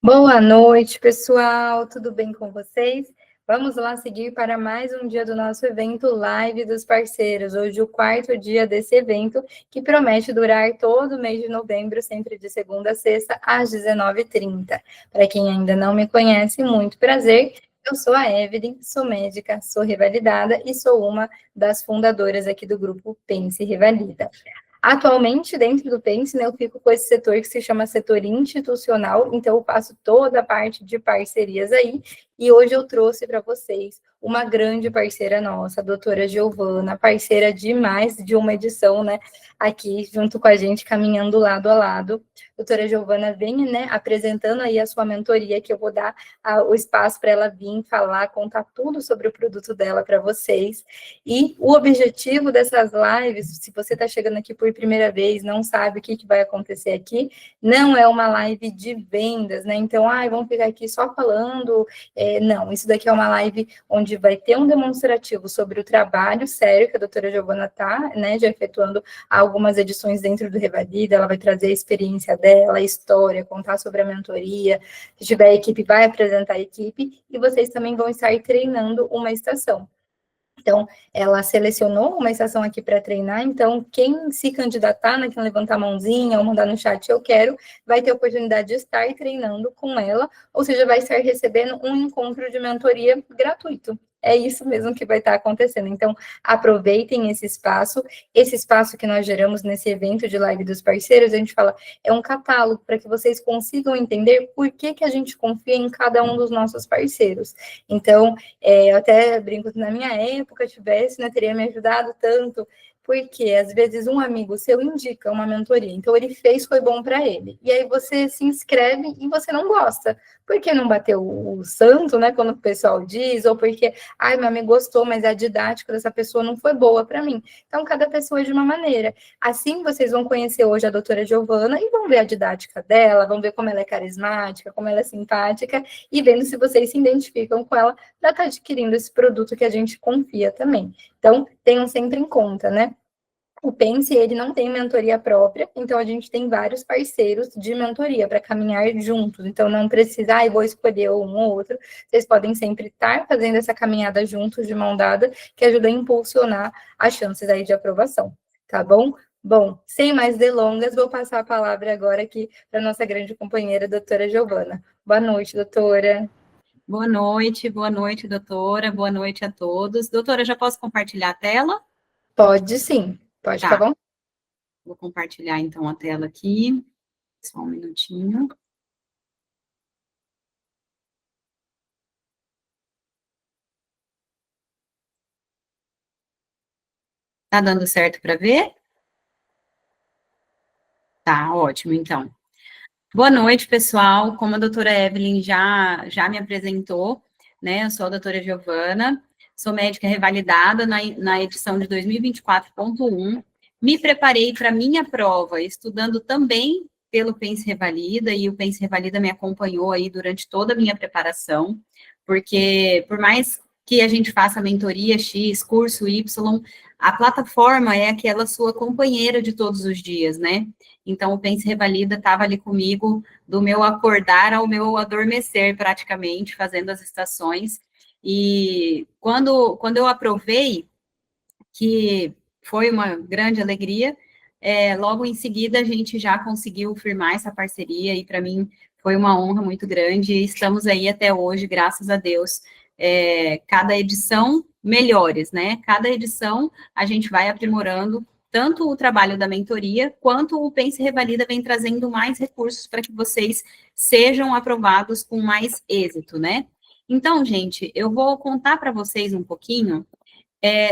Boa noite, pessoal. Tudo bem com vocês? Vamos lá seguir para mais um dia do nosso evento Live dos Parceiros. Hoje, o quarto dia desse evento, que promete durar todo o mês de novembro, sempre de segunda a sexta, às 19h30. Para quem ainda não me conhece, muito prazer. Eu sou a Evelyn, sou médica, sou revalidada e sou uma das fundadoras aqui do grupo Pense Revalida. Atualmente, dentro do Pense, né, eu fico com esse setor que se chama setor institucional, então eu faço toda a parte de parcerias aí, e hoje eu trouxe para vocês uma grande parceira nossa, a doutora Giovana, parceira de mais de uma edição, né, aqui junto com a gente, caminhando lado a lado. Doutora Giovana vem, né, apresentando aí a sua mentoria, que eu vou dar o espaço para ela vir falar, contar tudo sobre o produto dela para vocês. E o objetivo dessas lives, se você está chegando aqui por primeira vez, não sabe o que vai acontecer aqui, não é uma live de vendas, né? Então, vamos ficar aqui só falando. Não, isso daqui é uma live onde vai ter um demonstrativo sobre o trabalho sério que a doutora Giovana está, né, já efetuando algumas edições dentro do Revalida, ela vai trazer a experiência dela, a história, contar sobre a mentoria. Se tiver a equipe, vai apresentar a equipe, e vocês também vão estar treinando uma estação. Então, ela selecionou uma estação aqui para treinar, então, quem se candidatar, né, quem levantar a mãozinha ou mandar no chat eu quero, vai ter a oportunidade de estar treinando com ela, ou seja, vai estar recebendo um encontro de mentoria gratuito. É isso mesmo que vai estar acontecendo. Então, aproveitem esse espaço que nós geramos nesse evento de live dos parceiros, a gente fala, é um catálogo para que vocês consigam entender por que a gente confia em cada um dos nossos parceiros. Então, eu até brinco que na minha época tivesse, né, teria me ajudado tanto, porque às vezes um amigo seu indica uma mentoria, então ele fez, foi bom para ele. E aí você se inscreve e você não gosta. Porque não bateu o santo, né, quando o pessoal diz, ou porque, meu amigo gostou, mas a didática dessa pessoa não foi boa para mim. Então, cada pessoa é de uma maneira. Assim, vocês vão conhecer hoje a doutora Giovana e vão ver a didática dela, vão ver como ela é carismática, como ela é simpática, e vendo se vocês se identificam com ela para estar adquirindo esse produto que a gente confia também. Então, tenham sempre em conta, né? O Pense, ele não tem mentoria própria, então a gente tem vários parceiros de mentoria para caminhar juntos. Então, não precisa, vou escolher um ou outro. Vocês podem sempre estar fazendo essa caminhada juntos, de mão dada, que ajuda a impulsionar as chances aí de aprovação, tá bom? Bom, sem mais delongas, vou passar a palavra agora aqui para a nossa grande companheira, doutora Giovana. Boa noite, doutora. Boa noite, doutora. Boa noite a todos. Doutora, já posso compartilhar a tela? Pode sim, pode ficar bom. Vou compartilhar, então, a tela aqui. Só um minutinho. Tá dando certo para ver? Tá, ótimo, então. Boa noite, pessoal. Como a doutora Evelyn já me apresentou, né? Eu sou a doutora Giovana, sou médica revalidada na edição de 2024.1. Me preparei para minha prova, estudando também pelo Pense Revalida, e o Pense Revalida me acompanhou aí durante toda a minha preparação, porque por mais que a gente faça mentoria X, curso Y, a plataforma é aquela sua companheira de todos os dias, né? Então, o Pense Revalida estava ali comigo, do meu acordar ao meu adormecer, praticamente, fazendo as estações. E quando eu aprovei, que foi uma grande alegria, logo em seguida a gente já conseguiu firmar essa parceria, e para mim foi uma honra muito grande, e estamos aí até hoje, graças a Deus. Cada edição melhores, né? Cada edição a gente vai aprimorando tanto o trabalho da mentoria, quanto o Pense Revalida vem trazendo mais recursos para que vocês sejam aprovados com mais êxito, né? Então, gente, eu vou contar para vocês um pouquinho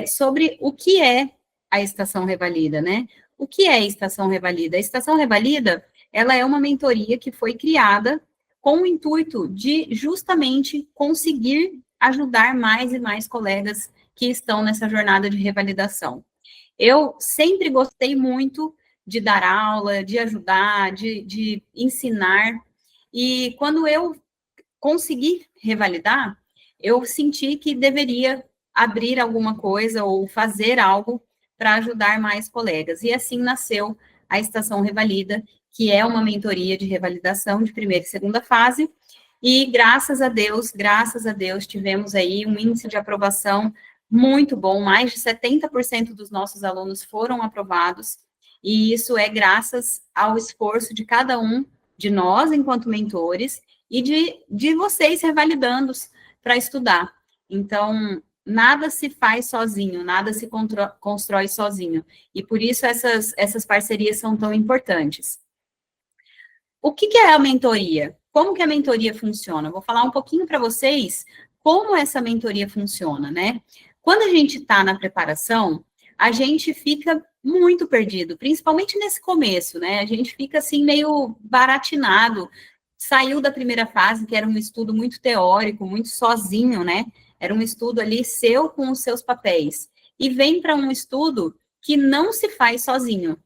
sobre o que é a Estação Revalida, né? O que é a Estação Revalida? A Estação Revalida, ela é uma mentoria que foi criada com o intuito de justamente conseguir ajudar mais e mais colegas que estão nessa jornada de revalidação. Eu sempre gostei muito de dar aula, de ajudar, de ensinar, e quando eu consegui revalidar, eu senti que deveria abrir alguma coisa ou fazer algo para ajudar mais colegas. E assim nasceu a Estação Revalida, que é uma mentoria de revalidação de primeira e segunda fase, e graças a Deus, tivemos aí um índice de aprovação muito bom, mais de 70% dos nossos alunos foram aprovados, e isso é graças ao esforço de cada um de nós, enquanto mentores, e de vocês revalidandos para estudar. Então, nada se faz sozinho, nada se constrói sozinho, e por isso essas parcerias são tão importantes. O que é a mentoria? Como que a mentoria funciona? Vou falar um pouquinho para vocês como essa mentoria funciona, né? Quando a gente está na preparação, a gente fica muito perdido, principalmente nesse começo, né? A gente fica assim meio baratinado. Saiu da primeira fase, que era um estudo muito teórico, muito sozinho, né? Era um estudo ali seu com os seus papéis. E vem para um estudo que não se faz sozinho.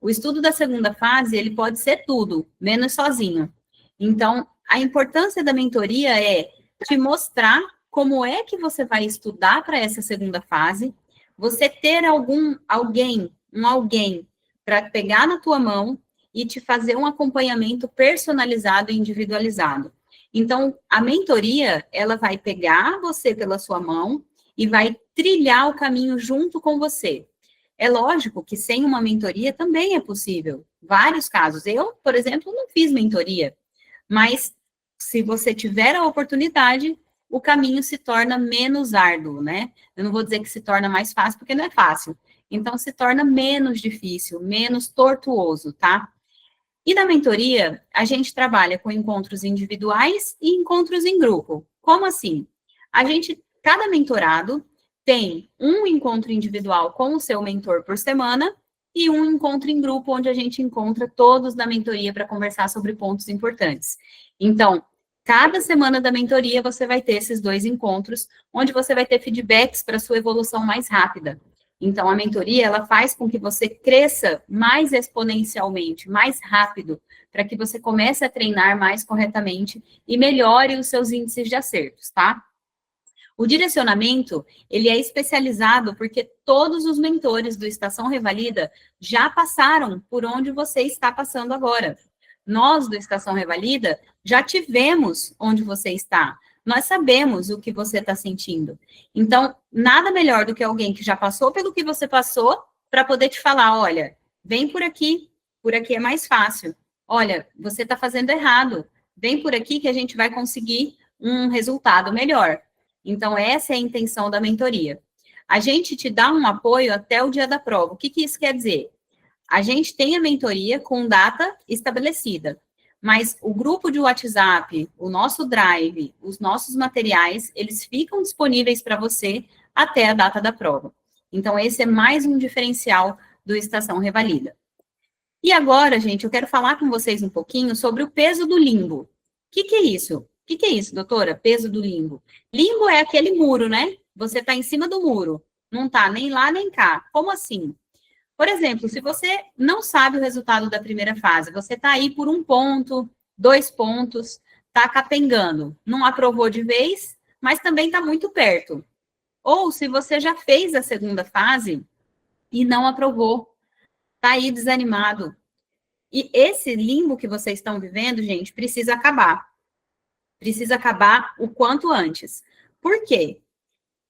O estudo da segunda fase, ele pode ser tudo, menos sozinho. Então, a importância da mentoria é te mostrar como é que você vai estudar para essa segunda fase, você ter alguém para pegar na tua mão e te fazer um acompanhamento personalizado e individualizado. Então, a mentoria, ela vai pegar você pela sua mão e vai trilhar o caminho junto com você. É lógico que sem uma mentoria também é possível. Vários casos. Eu, por exemplo, não fiz mentoria, mas se você tiver a oportunidade, o caminho se torna menos árduo, né? Eu não vou dizer que se torna mais fácil, porque não é fácil. Então, se torna menos difícil, menos tortuoso, tá? E na mentoria, a gente trabalha com encontros individuais e encontros em grupo. Como assim? Cada mentorado tem um encontro individual com o seu mentor por semana e um encontro em grupo, onde a gente encontra todos da mentoria para conversar sobre pontos importantes. Então, cada semana da mentoria, você vai ter esses 2 encontros, onde você vai ter feedbacks para sua evolução mais rápida. Então, a mentoria, ela faz com que você cresça mais exponencialmente, mais rápido, para que você comece a treinar mais corretamente e melhore os seus índices de acertos, tá? O direcionamento, ele é especializado porque todos os mentores do Estação Revalida já passaram por onde você está passando agora. Nós, do Estação Revalida, já tivemos onde você está. Nós sabemos o que você está sentindo. Então, nada melhor do que alguém que já passou pelo que você passou para poder te falar, olha, vem por aqui é mais fácil. Olha, você está fazendo errado. Vem por aqui que a gente vai conseguir um resultado melhor. Então, essa é a intenção da mentoria. A gente te dá um apoio até o dia da prova. O que isso quer dizer? A gente tem a mentoria com data estabelecida, mas o grupo de WhatsApp, o nosso Drive, os nossos materiais, eles ficam disponíveis para você até a data da prova. Então, esse é mais um diferencial do Estação Revalida. E agora, gente, eu quero falar com vocês um pouquinho sobre o peso do limbo. O que é isso? O que é isso, doutora? Peso do limbo. Limbo é aquele muro, né? Você está em cima do muro. Não está nem lá nem cá. Como assim? Por exemplo, se você não sabe o resultado da primeira fase, você está aí por 1 ponto, 2 pontos, está capengando. Não aprovou de vez, mas também está muito perto. Ou se você já fez a segunda fase e não aprovou, está aí desanimado. E esse limbo que vocês estão vivendo, gente, precisa acabar. Precisa acabar o quanto antes. Por quê?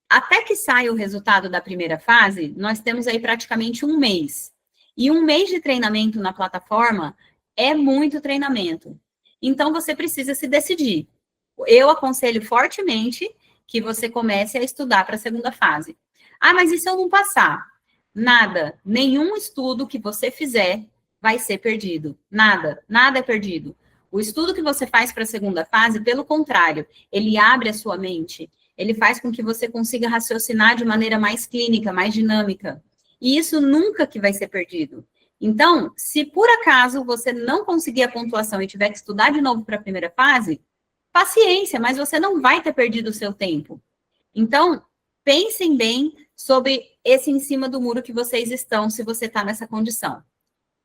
Até que saia o resultado da primeira fase, nós temos aí praticamente 1 mês. E 1 mês de treinamento na plataforma é muito treinamento. Então, você precisa se decidir. Eu aconselho fortemente que você comece a estudar para a segunda fase. Ah, mas e se eu não passar? Nada, nenhum estudo que você fizer vai ser perdido. Nada é perdido. O estudo que você faz para a segunda fase, pelo contrário, ele abre a sua mente, ele faz com que você consiga raciocinar de maneira mais clínica, mais dinâmica. E isso nunca que vai ser perdido. Então, se por acaso você não conseguir a pontuação e tiver que estudar de novo para a primeira fase, paciência, mas você não vai ter perdido o seu tempo. Então, pensem bem sobre esse em cima do muro que vocês estão, se você está nessa condição.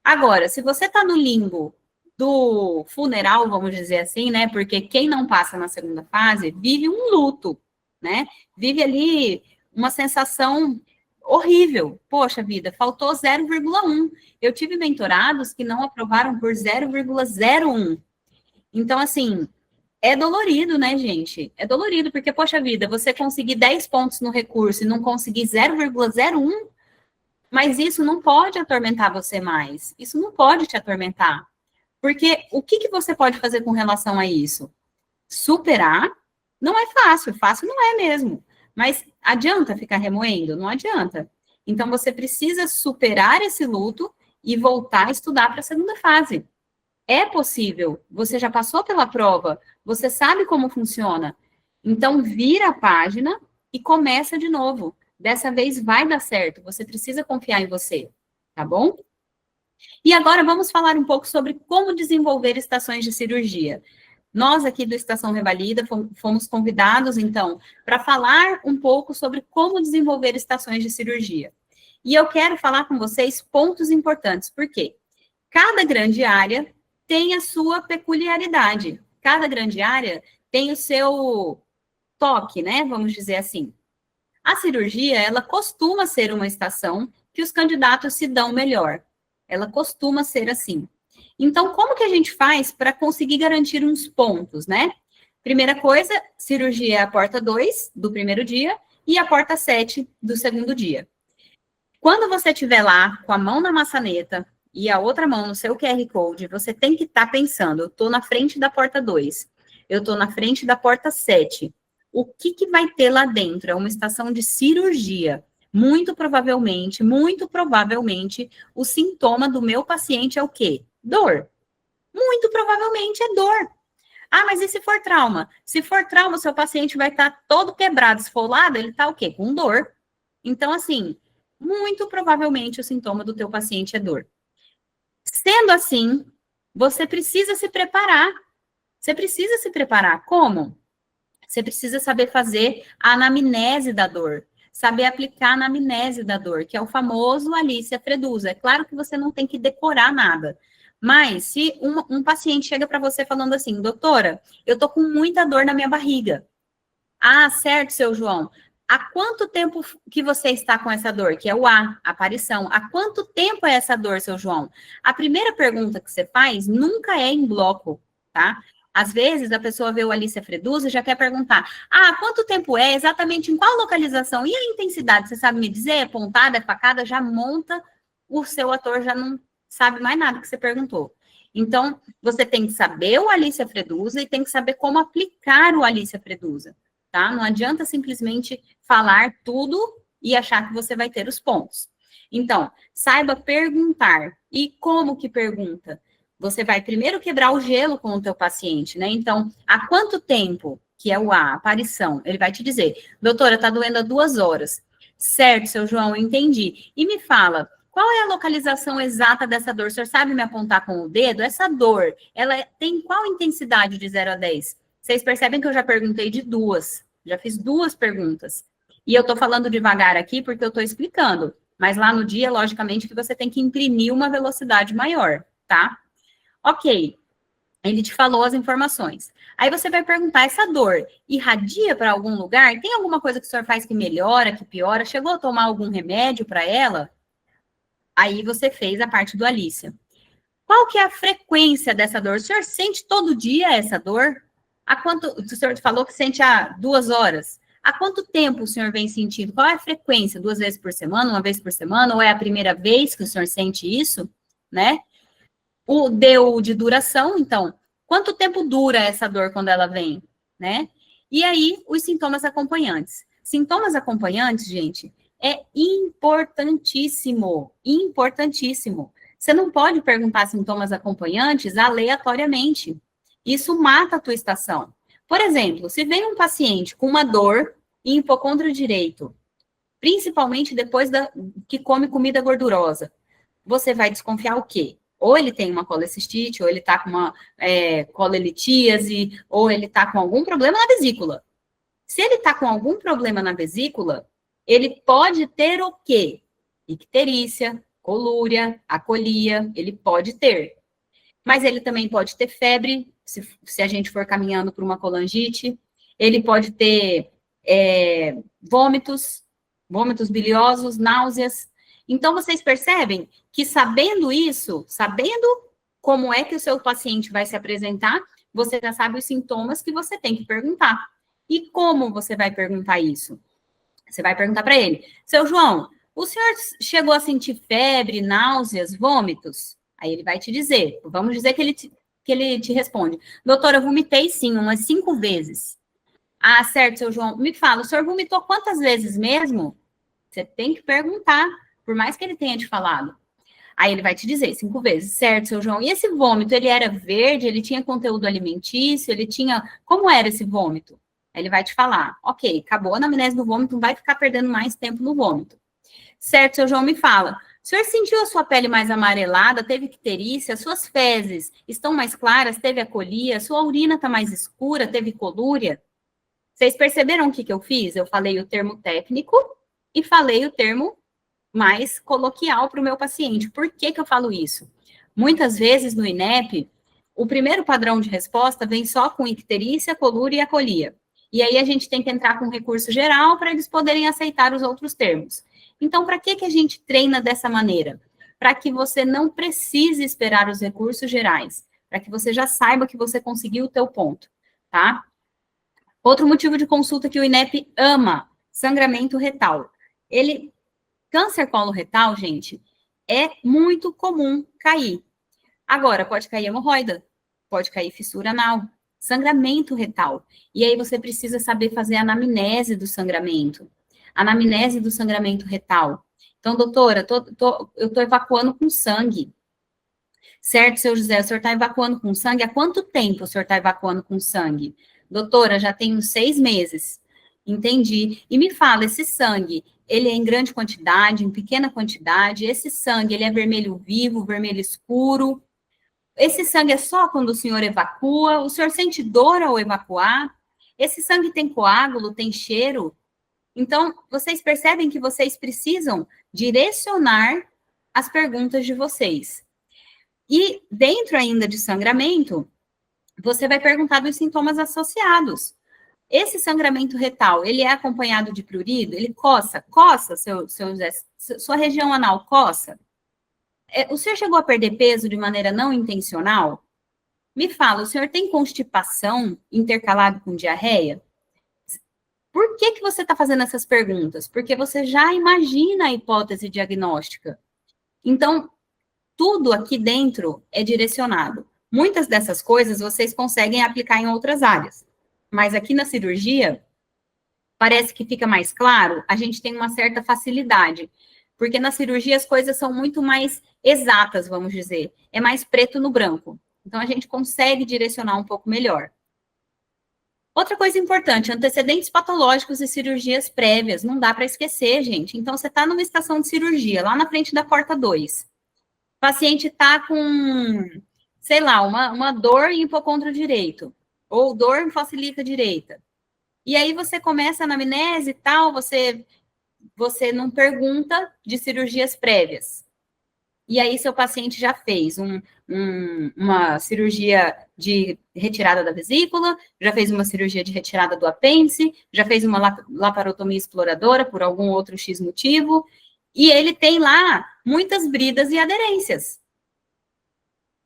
Agora, se você está no limbo do funeral, vamos dizer assim, né? Porque quem não passa na segunda fase vive um luto, né? Vive ali uma sensação horrível. Poxa vida, faltou 0,1. Eu tive mentorados que não aprovaram por 0,01. Então, assim, é dolorido, né, gente? É dolorido, porque, poxa vida, você conseguir 10 pontos no recurso e não conseguir 0,01, mas isso não pode atormentar você mais. Isso não pode te atormentar. Porque o que, que você pode fazer com relação a isso? Superar não é fácil, fácil não é mesmo. Mas adianta ficar remoendo? Não adianta. Então, você precisa superar esse luto e voltar a estudar para a segunda fase. É possível, você já passou pela prova, você sabe como funciona. Então, vira a página e começa de novo. Dessa vez vai dar certo, você precisa confiar em você, tá bom? E agora vamos falar um pouco sobre como desenvolver estações de cirurgia. Nós aqui do Estação Revalida fomos convidados, então, para falar um pouco sobre como desenvolver estações de cirurgia. E eu quero falar com vocês pontos importantes, porque cada grande área tem a sua peculiaridade. Cada grande área tem o seu toque, né? Vamos dizer assim. A cirurgia, ela costuma ser uma estação que os candidatos se dão melhor. Ela costuma ser assim. Então, como que a gente faz para conseguir garantir uns pontos, né? Primeira coisa, cirurgia é a porta 2 do primeiro dia e a porta 7 do segundo dia. Quando você estiver lá com a mão na maçaneta e a outra mão no seu QR Code, você tem que estar pensando, eu estou na frente da porta 2, eu estou na frente da porta 7. O que, que vai ter lá dentro? É uma estação de cirurgia. Muito provavelmente, o sintoma do meu paciente é o quê? Dor. Muito provavelmente é dor. Ah, mas e se for trauma? Se for trauma, seu paciente vai estar todo quebrado, esfolado, ele está o quê? Com dor. Então, assim, muito provavelmente o sintoma do teu paciente é dor. Sendo assim, você precisa se preparar. Você precisa se preparar. Como? Você precisa saber fazer a anamnese da dor. Saber aplicar a anamnese da dor, que é o famoso Alicia Fredusa. É claro que você não tem que decorar nada. Mas se um paciente chega para você falando assim, doutora, eu tô com muita dor na minha barriga. Ah, certo, seu João. Há quanto tempo que você está com essa dor? Que é o A, aparição. Há quanto tempo é essa dor, seu João? A primeira pergunta que você faz nunca é em bloco, tá? Às vezes a pessoa vê o Alicia Fredusa e já quer perguntar: ah, quanto tempo é? Exatamente em qual localização? E a intensidade? Você sabe me dizer? É pontada, é facada? Já monta, o seu ator já não sabe mais nada que você perguntou. Então, você tem que saber o Alicia Fredusa e tem que saber como aplicar o Alicia Fredusa. Tá? Não adianta simplesmente falar tudo e achar que você vai ter os pontos. Então, saiba perguntar. E como que pergunta? Você vai primeiro quebrar o gelo com o teu paciente, né? Então, há quanto tempo, que é o A, aparição, ele vai te dizer, doutora, tá doendo há 2 horas. Certo, seu João, eu entendi. E me fala, qual é a localização exata dessa dor? O senhor sabe me apontar com o dedo? Essa dor, ela tem qual intensidade de 0 a 10? Vocês percebem que eu já perguntei de 2, já fiz 2 perguntas. E eu tô falando devagar aqui porque eu tô explicando. Mas lá no dia, logicamente, que você tem que imprimir uma velocidade maior, tá? Ok, ele te falou as informações. Aí você vai perguntar, essa dor irradia para algum lugar? Tem alguma coisa que o senhor faz que melhora, que piora? Chegou a tomar algum remédio para ela? Aí você fez a parte do Alicia. Qual que é a frequência dessa dor? O senhor sente todo dia essa dor? Há quanto, o senhor falou que sente há 2 horas. Há quanto tempo o senhor vem sentindo? Qual é a frequência? 2 vezes por semana, 1 vez por semana? Ou é a primeira vez que o senhor sente isso? Né? O deu de duração, então, quanto tempo dura essa dor quando ela vem? Né? E aí, os sintomas acompanhantes. Sintomas acompanhantes, gente, é importantíssimo. Importantíssimo. Você não pode perguntar sintomas acompanhantes aleatoriamente. Isso mata a tua estação. Por exemplo, se vem um paciente com uma dor em hipocôndrio direito, principalmente depois que come comida gordurosa, você vai desconfiar o quê? Ou ele tem uma colecistite, ou ele está com uma colelitíase, ou ele está com algum problema na vesícula. Se ele está com algum problema na vesícula, ele pode ter o quê? Icterícia, colúria, acolia, ele pode ter. Mas ele também pode ter febre, se a gente for caminhando para uma colangite. Ele pode ter vômitos, vômitos biliosos, náuseas. Então, vocês percebem que sabendo isso, sabendo como é que o seu paciente vai se apresentar, você já sabe os sintomas que você tem que perguntar. E como você vai perguntar isso? Você vai perguntar para ele, seu João, o senhor chegou a sentir febre, náuseas, vômitos? Aí ele vai te dizer, vamos dizer que ele te responde, doutora, eu vomitei sim, umas 5 vezes. Ah, certo, seu João, me fala, o senhor vomitou quantas vezes mesmo? Você tem que perguntar, por mais que ele tenha te falado. Aí ele vai te dizer 5 vezes, certo, seu João? E esse vômito, ele era verde, ele tinha conteúdo alimentício, ele tinha... Como era esse vômito? Aí ele vai te falar, ok, acabou a anamnese do vômito, não vai ficar perdendo mais tempo no vômito. Certo, seu João, me fala, o senhor sentiu a sua pele mais amarelada, teve icterícia, suas fezes estão mais claras, teve acolia, sua urina está mais escura, teve colúria? Vocês perceberam o que eu fiz? Eu falei o termo técnico e falei o termo mais coloquial para o meu paciente. Por que eu falo isso? Muitas vezes no INEP, o primeiro padrão de resposta vem só com icterícia, colúria e acolia. E aí a gente tem que entrar com recurso geral para eles poderem aceitar os outros termos. Então, para que a gente treina dessa maneira? Para que você não precise esperar os recursos gerais, para que você já saiba que você conseguiu o teu ponto, tá? Outro motivo de consulta que o INEP ama, sangramento retal. Câncer coloretal, gente, é muito comum cair. Agora, pode cair hemorroida, pode cair fissura anal, sangramento retal. E aí você precisa saber fazer a anamnese do sangramento. Anamnese do sangramento retal. Então, doutora, eu estou evacuando com sangue. Certo, seu José, o senhor está evacuando com sangue? Há quanto tempo o senhor está evacuando com sangue? Doutora, já tem uns 6 meses. Entendi. E me fala, esse sangue, ele é em grande quantidade, em pequena quantidade? Esse sangue, ele é vermelho vivo, vermelho escuro? Esse sangue é só quando o senhor evacua? O senhor sente dor ao evacuar? Esse sangue tem coágulo, tem cheiro? Então, vocês percebem que vocês precisam direcionar as perguntas de vocês. E dentro ainda de sangramento, você vai perguntar dos sintomas associados. Esse sangramento retal, ele é acompanhado de prurido? Ele coça? Coça, sua região anal coça? O senhor chegou a perder peso de maneira não intencional? Me fala, o senhor tem constipação intercalado com diarreia? Por que você está fazendo essas perguntas? Porque você já imagina a hipótese diagnóstica. Então, tudo aqui dentro é direcionado. Muitas dessas coisas vocês conseguem aplicar em outras áreas. Mas aqui na cirurgia, parece que fica mais claro, a gente tem uma certa facilidade. Porque na cirurgia as coisas são muito mais exatas, vamos dizer. É mais preto no branco. Então, a gente consegue direcionar um pouco melhor. Outra coisa importante, antecedentes patológicos e cirurgias prévias. Não dá para esquecer, gente. Então, você está numa estação de cirurgia, lá na frente da porta 2. O paciente está com, sei lá, uma dor em hipocôndrio direito, ou dor em facilita direita. E aí você começa a anamnese e tal, você não pergunta de cirurgias prévias. E aí seu paciente já fez uma cirurgia de retirada da vesícula, já fez uma cirurgia de retirada do apêndice, já fez uma laparotomia exploradora por algum outro X motivo, e ele tem lá muitas bridas e aderências.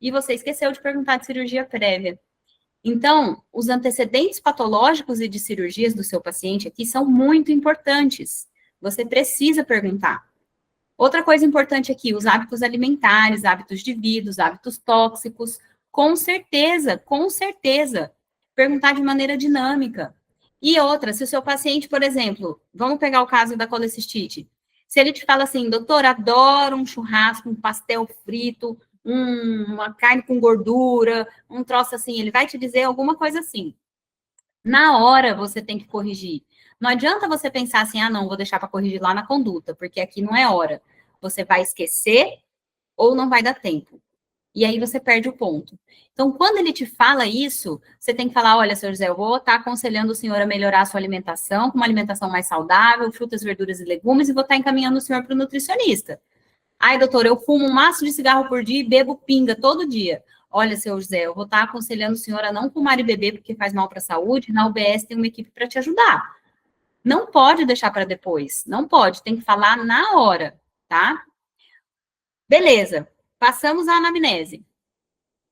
E você esqueceu de perguntar de cirurgia prévia. Então, os antecedentes patológicos e de cirurgias do seu paciente aqui são muito importantes. Você precisa perguntar. Outra coisa importante aqui, os hábitos alimentares, hábitos de vida, os hábitos tóxicos, com certeza. Perguntar de maneira dinâmica. E outra, se o seu paciente, por exemplo, vamos pegar o caso da colecistite, se ele te fala assim, doutor, adoro um churrasco, um pastel frito, uma carne com gordura, um troço assim, ele vai te dizer alguma coisa assim. Na hora você tem que corrigir. Não adianta você pensar assim, não, vou deixar para corrigir lá na conduta, porque aqui não é hora. Você vai esquecer ou não vai dar tempo. E aí você perde o ponto. Então, quando ele te fala isso, você tem que falar, olha, seu José, eu vou estar aconselhando o senhor a melhorar a sua alimentação, com uma alimentação mais saudável, frutas, verduras e legumes, e vou estar encaminhando o senhor para o nutricionista. Ai, doutor, eu fumo um maço de cigarro por dia e bebo pinga todo dia. Olha, seu José, eu vou estar aconselhando o senhor a não fumar e beber porque faz mal para a saúde. Na UBS tem uma equipe para te ajudar. Não pode deixar para depois, não pode, tem que falar na hora, tá? Beleza, passamos a anamnese.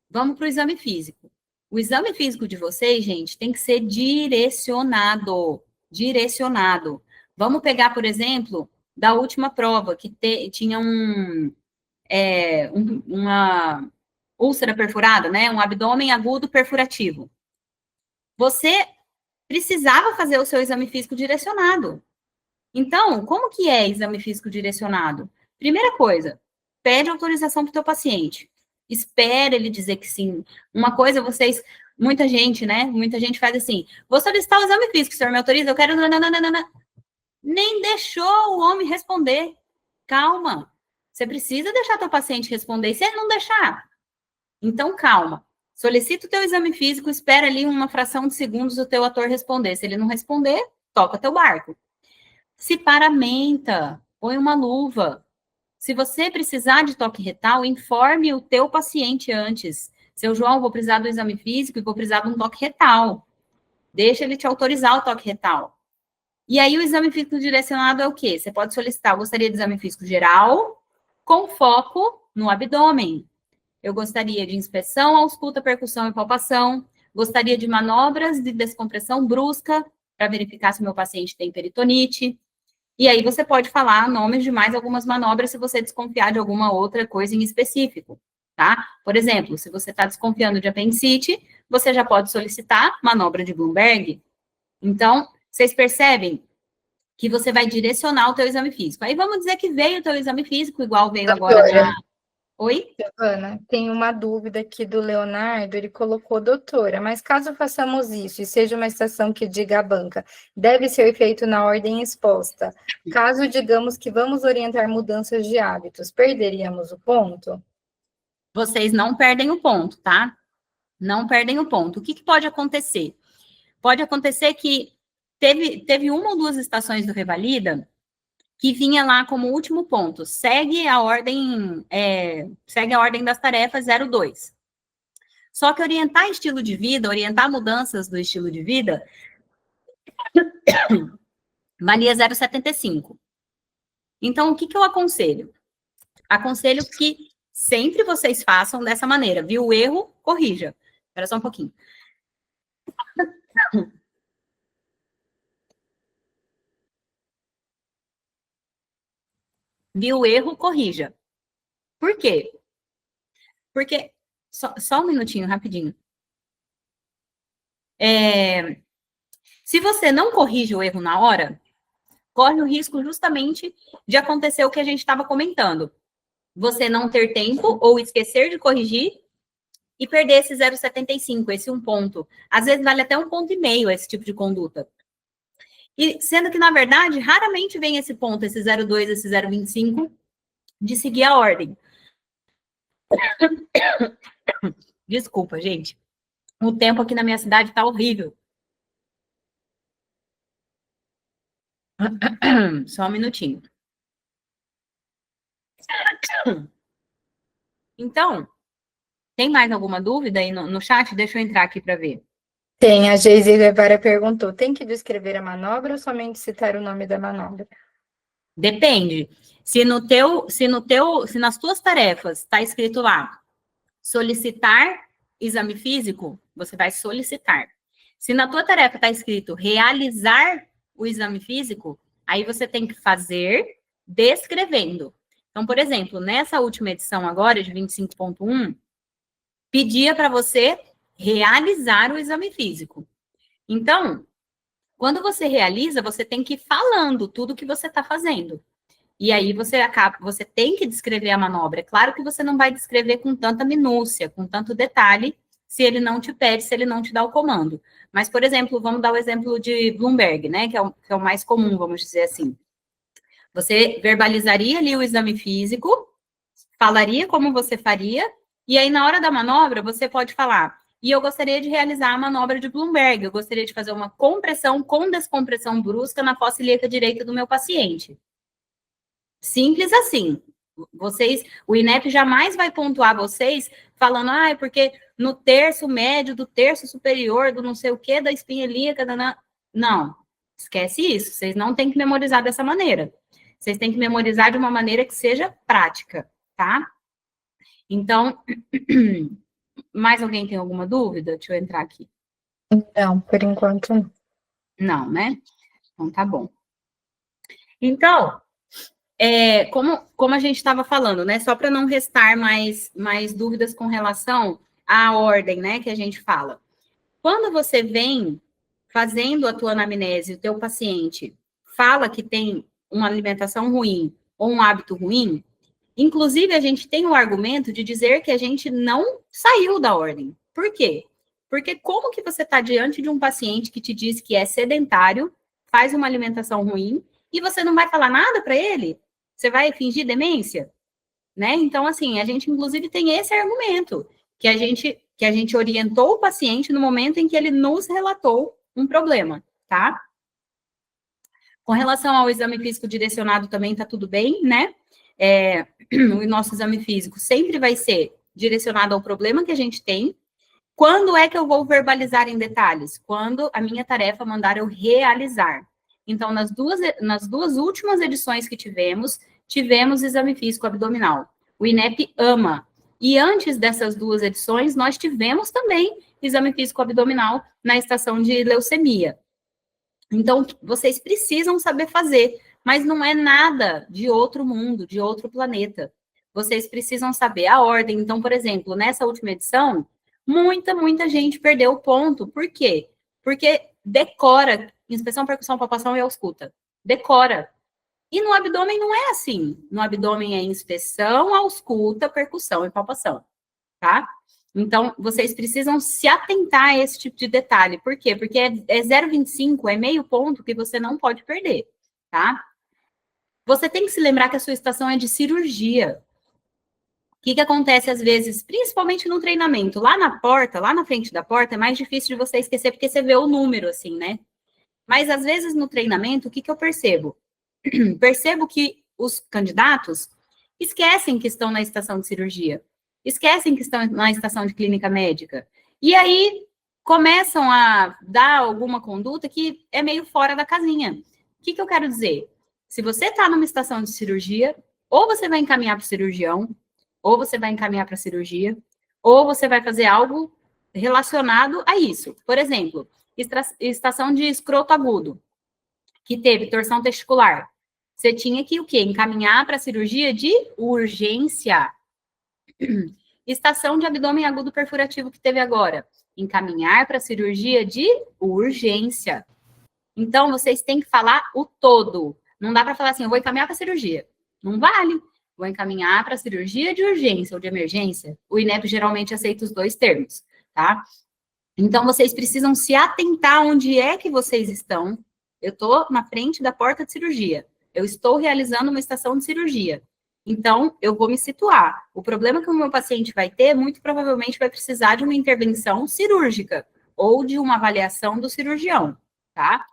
Vamos para o exame físico. O exame físico de vocês, gente, tem que ser direcionado. Direcionado. Vamos pegar, por exemplo, da última prova, que tinha uma úlcera perfurada, né? Um abdômen agudo perfurativo. Você precisava fazer o seu exame físico direcionado. Então, como que é exame físico direcionado? Primeira coisa, pede autorização para o teu paciente. Espera ele dizer que sim. Uma coisa, muita gente, né? Muita gente faz assim, vou solicitar o exame físico, o senhor me autoriza? Eu quero... Nananana. Nem deixou o homem responder. Calma. Você precisa deixar teu paciente responder. E se ele não deixar? Então, calma. Solicita o teu exame físico, espera ali uma fração de segundos o teu ator responder. Se ele não responder, toca teu barco. Se paramenta, põe uma luva. Se você precisar de toque retal, informe o teu paciente antes. Seu João, vou precisar do exame físico e vou precisar de um toque retal. Deixa ele te autorizar o toque retal. E aí, o exame físico direcionado é o quê? Você pode solicitar, eu gostaria de exame físico geral, com foco no abdômen. Eu gostaria de inspeção, ausculta, percussão e palpação. Gostaria de manobras de descompressão brusca, para verificar se o meu paciente tem peritonite. E aí você pode falar nomes de mais algumas manobras se você desconfiar de alguma outra coisa em específico, tá? Por exemplo, se você está desconfiando de apendicite, você já pode solicitar manobra de Bloomberg. Então, vocês percebem que você vai direcionar o teu exame físico. Aí vamos dizer que veio o teu exame físico, igual veio agora na... Oi? Ana, tem uma dúvida aqui do Leonardo, ele colocou doutora, mas caso façamos isso e seja uma estação que diga a banca, deve ser feito na ordem exposta. Caso digamos que vamos orientar mudanças de hábitos, perderíamos o ponto? Vocês não perdem o ponto, tá? Não perdem o ponto. O que pode acontecer? Pode acontecer que teve uma ou duas estações do Revalida que vinha lá como último ponto, segue a ordem das tarefas 02. Só que orientar estilo de vida, orientar mudanças do estilo de vida, valia 0,75. Então, o que eu aconselho? Aconselho que sempre vocês façam dessa maneira. Viu o erro? Corrija. Espera só um pouquinho. Viu o erro? Corrija. Por quê? Porque... Só um minutinho, rapidinho. Se você não corrige o erro na hora, corre o risco justamente de acontecer o que a gente estava comentando. Você não ter tempo ou esquecer de corrigir e perder esse 0,75, esse 1 ponto. Às vezes vale até 1,5 ponto esse tipo de conduta. E sendo que, na verdade, raramente vem esse ponto, esse 0,2, esse 0,25, de seguir a ordem. Desculpa, gente. O tempo aqui na minha cidade tá horrível. Só um minutinho. Então, tem mais alguma dúvida aí no chat? Deixa eu entrar aqui para ver. Tem, a Geise Guevara perguntou, tem que descrever a manobra ou somente citar o nome da manobra? Depende. Se nas tuas tarefas está escrito lá, solicitar exame físico, você vai solicitar. Se na tua tarefa está escrito realizar o exame físico, aí você tem que fazer descrevendo. Então, por exemplo, nessa última edição agora, de 25.1, pedia para você realizar o exame físico. Então, quando você realiza, você tem que ir falando tudo que você está fazendo. E aí você tem que descrever a manobra. É claro que você não vai descrever com tanta minúcia, com tanto detalhe, se ele não te pede, se ele não te dá o comando. Mas, por exemplo, vamos dar o exemplo de Bloomberg, né? Que é o mais comum, vamos dizer assim. Você verbalizaria ali o exame físico, falaria como você faria, e aí na hora da manobra você pode falar: e eu gostaria de realizar a manobra de Bloomberg, eu gostaria de fazer uma compressão com descompressão brusca na fossa ilíaca direita do meu paciente. Simples assim. O INEP jamais vai pontuar vocês falando, é porque no terço médio, do terço superior, do não sei o que, da espinha ilíaca, não. Esquece isso, vocês não têm que memorizar dessa maneira. Vocês têm que memorizar de uma maneira que seja prática, tá? Então, mais alguém tem alguma dúvida? Deixa eu entrar aqui. Não, por enquanto não, né? Então, tá bom. Então, como a gente estava falando, né? Só para não restar mais dúvidas com relação à ordem, né? Que a gente fala. Quando você vem fazendo a tua anamnese, o teu paciente fala que tem uma alimentação ruim ou um hábito ruim, inclusive a gente tem o argumento de dizer que a gente não saiu da ordem. Por quê? Porque como que você está diante de um paciente que te diz que é sedentário, faz uma alimentação ruim, e você não vai falar nada para ele? Você vai fingir demência? Né? Então, assim, a gente inclusive tem esse argumento, que a gente orientou o paciente no momento em que ele nos relatou um problema, tá? Com relação ao exame físico direcionado também tá tudo bem, né? O nosso exame físico sempre vai ser direcionado ao problema que a gente tem. Quando é que eu vou verbalizar em detalhes? Quando a minha tarefa mandar eu realizar. Então, nas duas últimas edições que tivemos exame físico abdominal. O INEP ama. E antes dessas duas edições, nós tivemos também exame físico abdominal na estação de leucemia. Então, vocês precisam saber fazer, mas não é nada de outro mundo, de outro planeta. Vocês precisam saber a ordem. Então, por exemplo, nessa última edição, muita gente perdeu o ponto. Por quê? Porque decora inspeção, percussão, palpação e ausculta. Decora. E no abdômen não é assim. No abdômen é inspeção, ausculta, percussão e palpação, tá? Então, vocês precisam se atentar a esse tipo de detalhe. Por quê? Porque é 0,25, é meio ponto que você não pode perder, tá? Você tem que se lembrar que a sua estação é de cirurgia. O que acontece às vezes, principalmente no treinamento? Lá na porta, lá na frente da porta, é mais difícil de você esquecer, porque você vê o número, assim, né? Mas, às vezes, no treinamento, o que eu percebo? Percebo que os candidatos esquecem que estão na estação de cirurgia, esquecem que estão na estação de clínica médica, e aí começam a dar alguma conduta que é meio fora da casinha. O que eu quero dizer? Se você está numa estação de cirurgia, ou você vai encaminhar para o cirurgião, ou você vai encaminhar para a cirurgia, ou você vai fazer algo relacionado a isso. Por exemplo, estação de escroto agudo, que teve torção testicular. Você tinha que o quê? Encaminhar para a cirurgia de urgência. Estação de abdômen agudo perfurativo que teve agora. Encaminhar para a cirurgia de urgência. Então, vocês têm que falar o todo. Não dá para falar assim, eu vou encaminhar para a cirurgia. Não vale. Vou encaminhar para a cirurgia de urgência ou de emergência. O INEP geralmente aceita os dois termos, tá? Então, vocês precisam se atentar onde é que vocês estão. Eu estou na frente da porta de cirurgia. Eu estou realizando uma estação de cirurgia. Então, eu vou me situar. O problema que o meu paciente vai ter, muito provavelmente vai precisar de uma intervenção cirúrgica ou de uma avaliação do cirurgião, tá?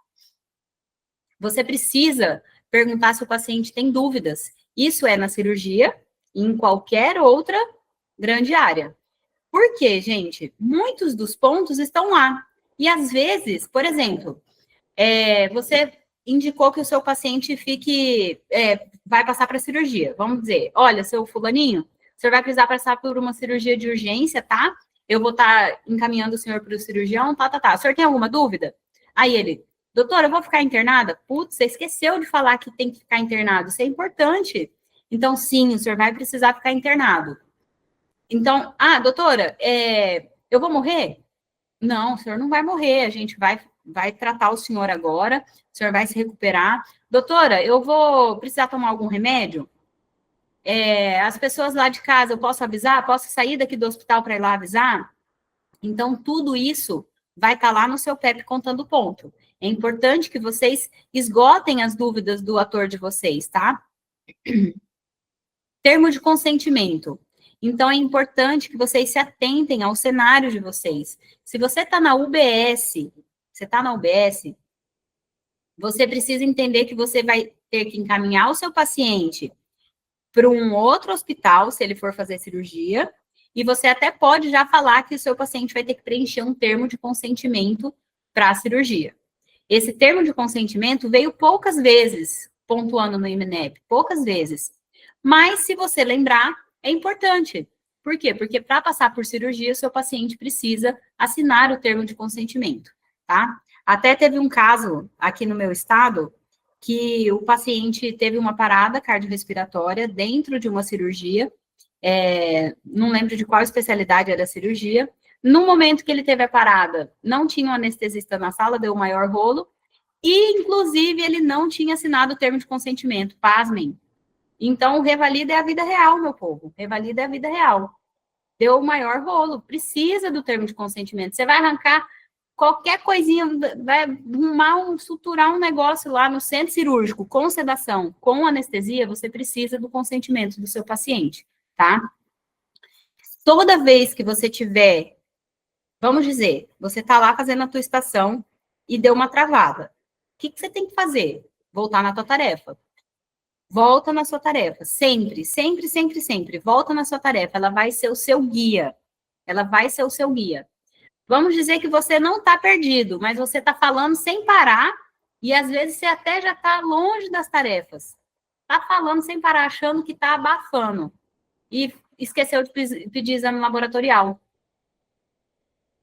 Você precisa perguntar se o paciente tem dúvidas. Isso é na cirurgia e em qualquer outra grande área. Por quê, gente? Muitos dos pontos estão lá. E, às vezes, por exemplo, você indicou que o seu paciente vai passar para cirurgia. Vamos dizer, olha, seu fulaninho, o senhor vai precisar passar por uma cirurgia de urgência, tá? Eu vou estar encaminhando o senhor para o cirurgião, tá. O senhor tem alguma dúvida? Aí ele, doutor, eu vou ficar internada? Putz, você esqueceu de falar que tem que ficar internado. Isso é importante. Então, sim, o senhor vai precisar ficar internado. Então, doutora, eu vou morrer? Não, o senhor não vai morrer, a gente vai tratar o senhor agora, o senhor vai se recuperar. Doutora, eu vou precisar tomar algum remédio? As pessoas lá de casa, eu posso avisar? Posso sair daqui do hospital para ir lá avisar? Então, tudo isso vai estar lá no seu PEP contando ponto. É importante que vocês esgotem as dúvidas do ator de vocês, tá? Termo de consentimento. Então, é importante que vocês se atentem ao cenário de vocês. Se você está na UBS, você precisa entender que você vai ter que encaminhar o seu paciente para um outro hospital, se ele for fazer cirurgia, e você até pode já falar que o seu paciente vai ter que preencher um termo de consentimento para a cirurgia. Esse termo de consentimento veio poucas vezes, pontuando no IMINEP, poucas vezes. Mas, se você lembrar, é importante. Por quê? Porque para passar por cirurgia, o seu paciente precisa assinar o termo de consentimento, tá? Até teve um caso aqui no meu estado que o paciente teve uma parada cardiorrespiratória dentro de uma cirurgia, não lembro de qual especialidade era a cirurgia. No momento que ele teve a parada, não tinha um anestesista na sala, deu o maior rolo, e, inclusive, ele não tinha assinado o termo de consentimento, pasmem. Então, o revalida é a vida real, meu povo, revalida é a vida real. Deu o maior rolo, precisa do termo de consentimento. Você vai arrancar qualquer coisinha, vai arrumar suturar um negócio lá no centro cirúrgico, com sedação, com anestesia, você precisa do consentimento do seu paciente, tá? Toda vez que você tiver, vamos dizer, você tá lá fazendo a tua estação e deu uma travada. O que você tem que fazer? Voltar na tua tarefa. Volta na sua tarefa, sempre, sempre, sempre, sempre. Volta na sua tarefa, ela vai ser o seu guia. Ela vai ser o seu guia. Vamos dizer que você não está perdido, mas você está falando sem parar e às vezes você até já está longe das tarefas. Está falando sem parar, achando que está abafando e esqueceu de pedir exame laboratorial.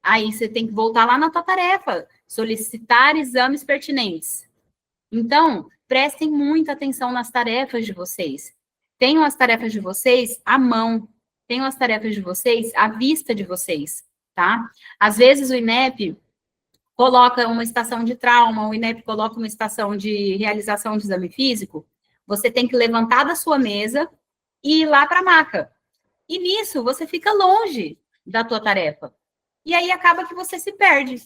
Aí você tem que voltar lá na tua tarefa, solicitar exames pertinentes. Então, prestem muita atenção nas tarefas de vocês. Tenham as tarefas de vocês à mão. Tenham as tarefas de vocês à vista de vocês, tá? Às vezes o INEP coloca uma estação de trauma, o INEP coloca uma estação de realização de exame físico. Você tem que levantar da sua mesa e ir lá para a maca. E nisso, você fica longe da tua tarefa. E aí acaba que você se perde,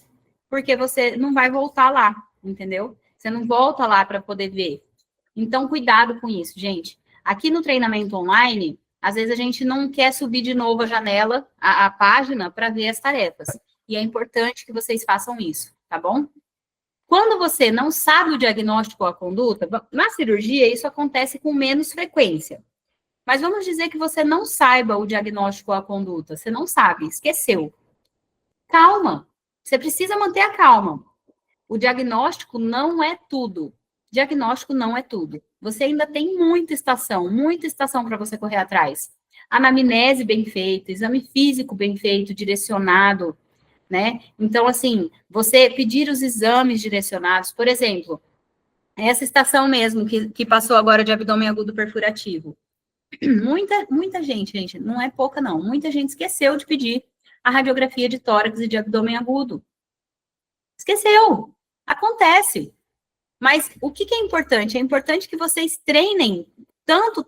porque você não vai voltar lá, entendeu? Você não volta lá para poder ver. Então, cuidado com isso, gente. Aqui no treinamento online, às vezes a gente não quer subir de novo a janela, a página, para ver as tarefas. E é importante que vocês façam isso, tá bom? Quando você não sabe o diagnóstico ou a conduta, na cirurgia isso acontece com menos frequência. Mas vamos dizer que você não saiba o diagnóstico ou a conduta. Você não sabe, esqueceu. Calma. Você precisa manter a calma. O diagnóstico não é tudo. Diagnóstico não é tudo. Você ainda tem muita estação para você correr atrás. Anamnese bem feita, exame físico bem feito, direcionado, né? Então, assim, você pedir os exames direcionados, por exemplo, essa estação mesmo que passou agora de abdômen agudo perfurativo. Muita gente, não é pouca não, muita gente esqueceu de pedir a radiografia de tórax e de abdômen agudo. Esqueceu. Acontece. Mas o que é importante? É importante que vocês treinem tanto,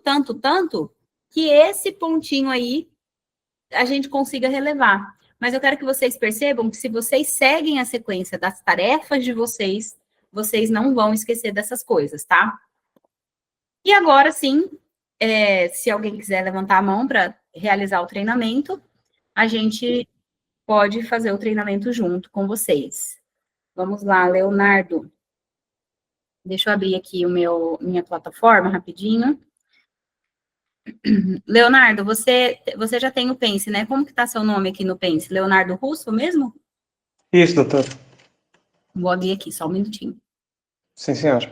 que esse pontinho aí a gente consiga relevar. Mas eu quero que vocês percebam que se vocês seguem a sequência das tarefas de vocês, vocês não vão esquecer dessas coisas, tá? E agora sim, se alguém quiser levantar a mão para realizar o treinamento, a gente pode fazer o treinamento junto com vocês. Vamos lá, Leonardo. Deixa eu abrir aqui minha plataforma rapidinho. Leonardo, você já tem o Pense, né? Como que tá seu nome aqui no Pense? Leonardo Russo mesmo? Isso, doutor. Vou abrir aqui, só um minutinho. Sim, senhor.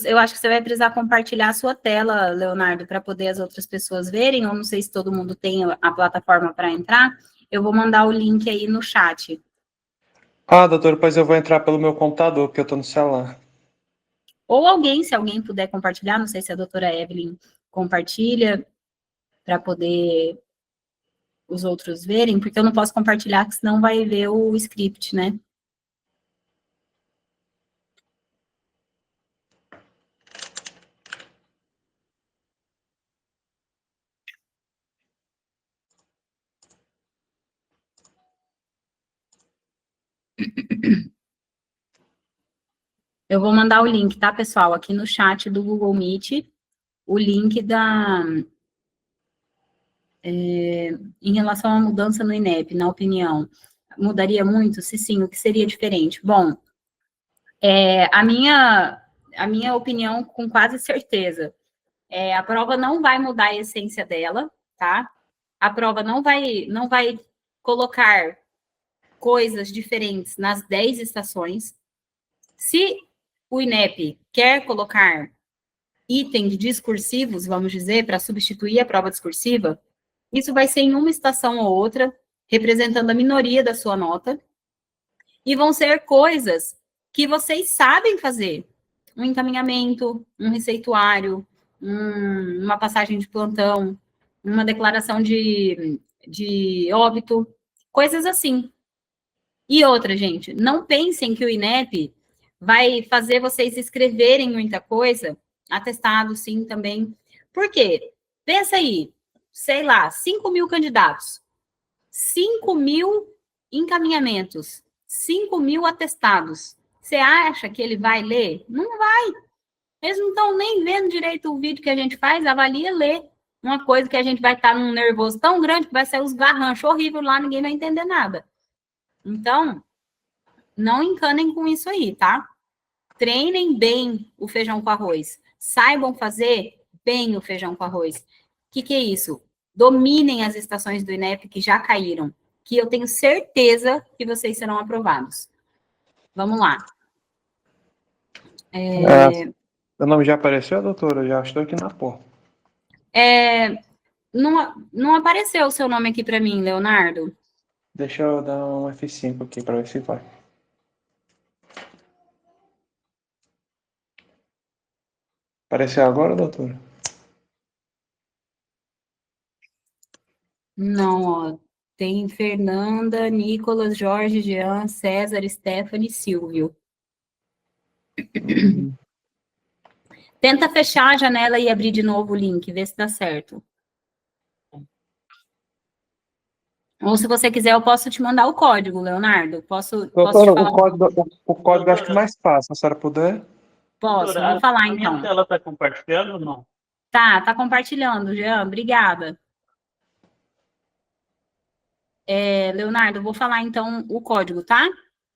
Eu acho que você vai precisar compartilhar a sua tela, Leonardo, para poder as outras pessoas verem. Eu não sei se todo mundo tem a plataforma para entrar. Eu vou mandar o link aí no chat. Ah, doutor, pois eu vou entrar pelo meu computador, porque eu estou no celular. Ou alguém, se alguém puder compartilhar, não sei se a doutora Evelyn compartilha, para poder os outros verem, porque eu não posso compartilhar, porque senão vai ver o script, né? Eu vou mandar o link, tá, pessoal? Aqui no chat do Google Meet, o link em relação à mudança no INEP, na opinião. Mudaria muito? Se sim, o que seria diferente? Bom, A minha opinião, com quase certeza, a prova não vai mudar a essência dela, tá? A prova não vai colocar coisas diferentes nas 10 estações. Se o INEP quer colocar itens discursivos, vamos dizer, para substituir a prova discursiva, isso vai ser em uma estação ou outra, representando a minoria da sua nota, e vão ser coisas que vocês sabem fazer. Um encaminhamento, um receituário, uma passagem de plantão, uma declaração de óbito, coisas assim. E outra, gente, não pensem que o INEP vai fazer vocês escreverem muita coisa, atestado sim também. Por quê? Pensa aí, sei lá, 5.000 candidatos, 5.000 encaminhamentos, 5.000 atestados. Você acha que ele vai ler? Não vai. Eles não estão nem vendo direito o vídeo que a gente faz, avalia ler. Uma coisa que a gente vai estar num nervoso tão grande que vai sair os garranchos horríveis lá, ninguém vai entender nada. Então, não encanem com isso aí, tá? Treinem bem o feijão com arroz. Saibam fazer bem o feijão com arroz. O que é isso? Dominem as estações do INEP que já caíram, que eu tenho certeza que vocês serão aprovados. Vamos lá. Meu nome já apareceu, doutora? Eu já estou aqui na porta. Não apareceu o seu nome aqui para mim, Leonardo? Deixa eu dar um F5 aqui para ver se vai. Apareceu agora, doutora? Não, ó. Tem Fernanda, Nicolas, Jorge, Jean, César, Stephanie, Silvio. Tenta fechar a janela e abrir de novo o link, vê se dá certo. Ou se você quiser, eu posso te mandar o código, Leonardo. Posso te Doutora, falar? o código acho que mais fácil, se a senhora puder. Posso, vou falar então. A minha tela está compartilhando ou não? Tá compartilhando, Jean, obrigada. Leonardo, eu vou falar então o código, tá?